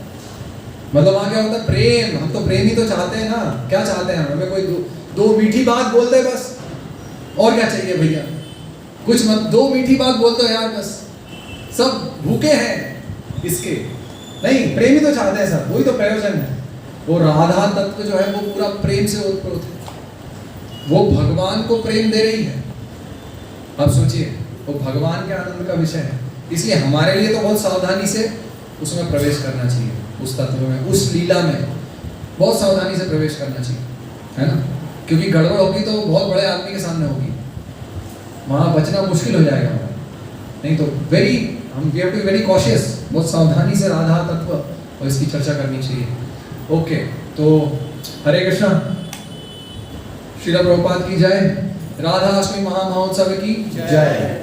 मतलब वहां क्या होता है, प्रेम, हम तो प्रेम ही तो चाहते हैं ना, क्या चाहते हैं हमें, कोई दो मीठी बात बोल दे बस, और क्या चाहिए भैया, कुछ मत, दो मीठी बात बोल दो यार बस, सब भूखे हैं इसके, नहीं प्रेम ही तो चाहते हैं सब, वही तो प्रयोजन है। वो राधा तत्व जो है वो पूरा प्रेम से ओतप्रोत है, वो भगवान को प्रेम दे रही है। अब सोचिए, वो भगवान के आनंद का विषय है, इसलिए हमारे लिए तो बहुत सावधानी से उसमें प्रवेश करना चाहिए, उस तत्व में, उस लीला में बहुत सावधानी से प्रवेश करना चाहिए, है ना, क्योंकि गड़बड़ होगी तो बहुत बड़े आदमी के सामने होगी, वहां बचना मुश्किल हो जाएगा, नहीं तो we have to be very cautious, बहुत सावधानी से राधा तत्व और इसकी चर्चा करनी चाहिए। ओके, तो हरे कृष्णा, श्रील प्रभुपाद की जय, राधा अष्टमी महामहोत्सव की जय।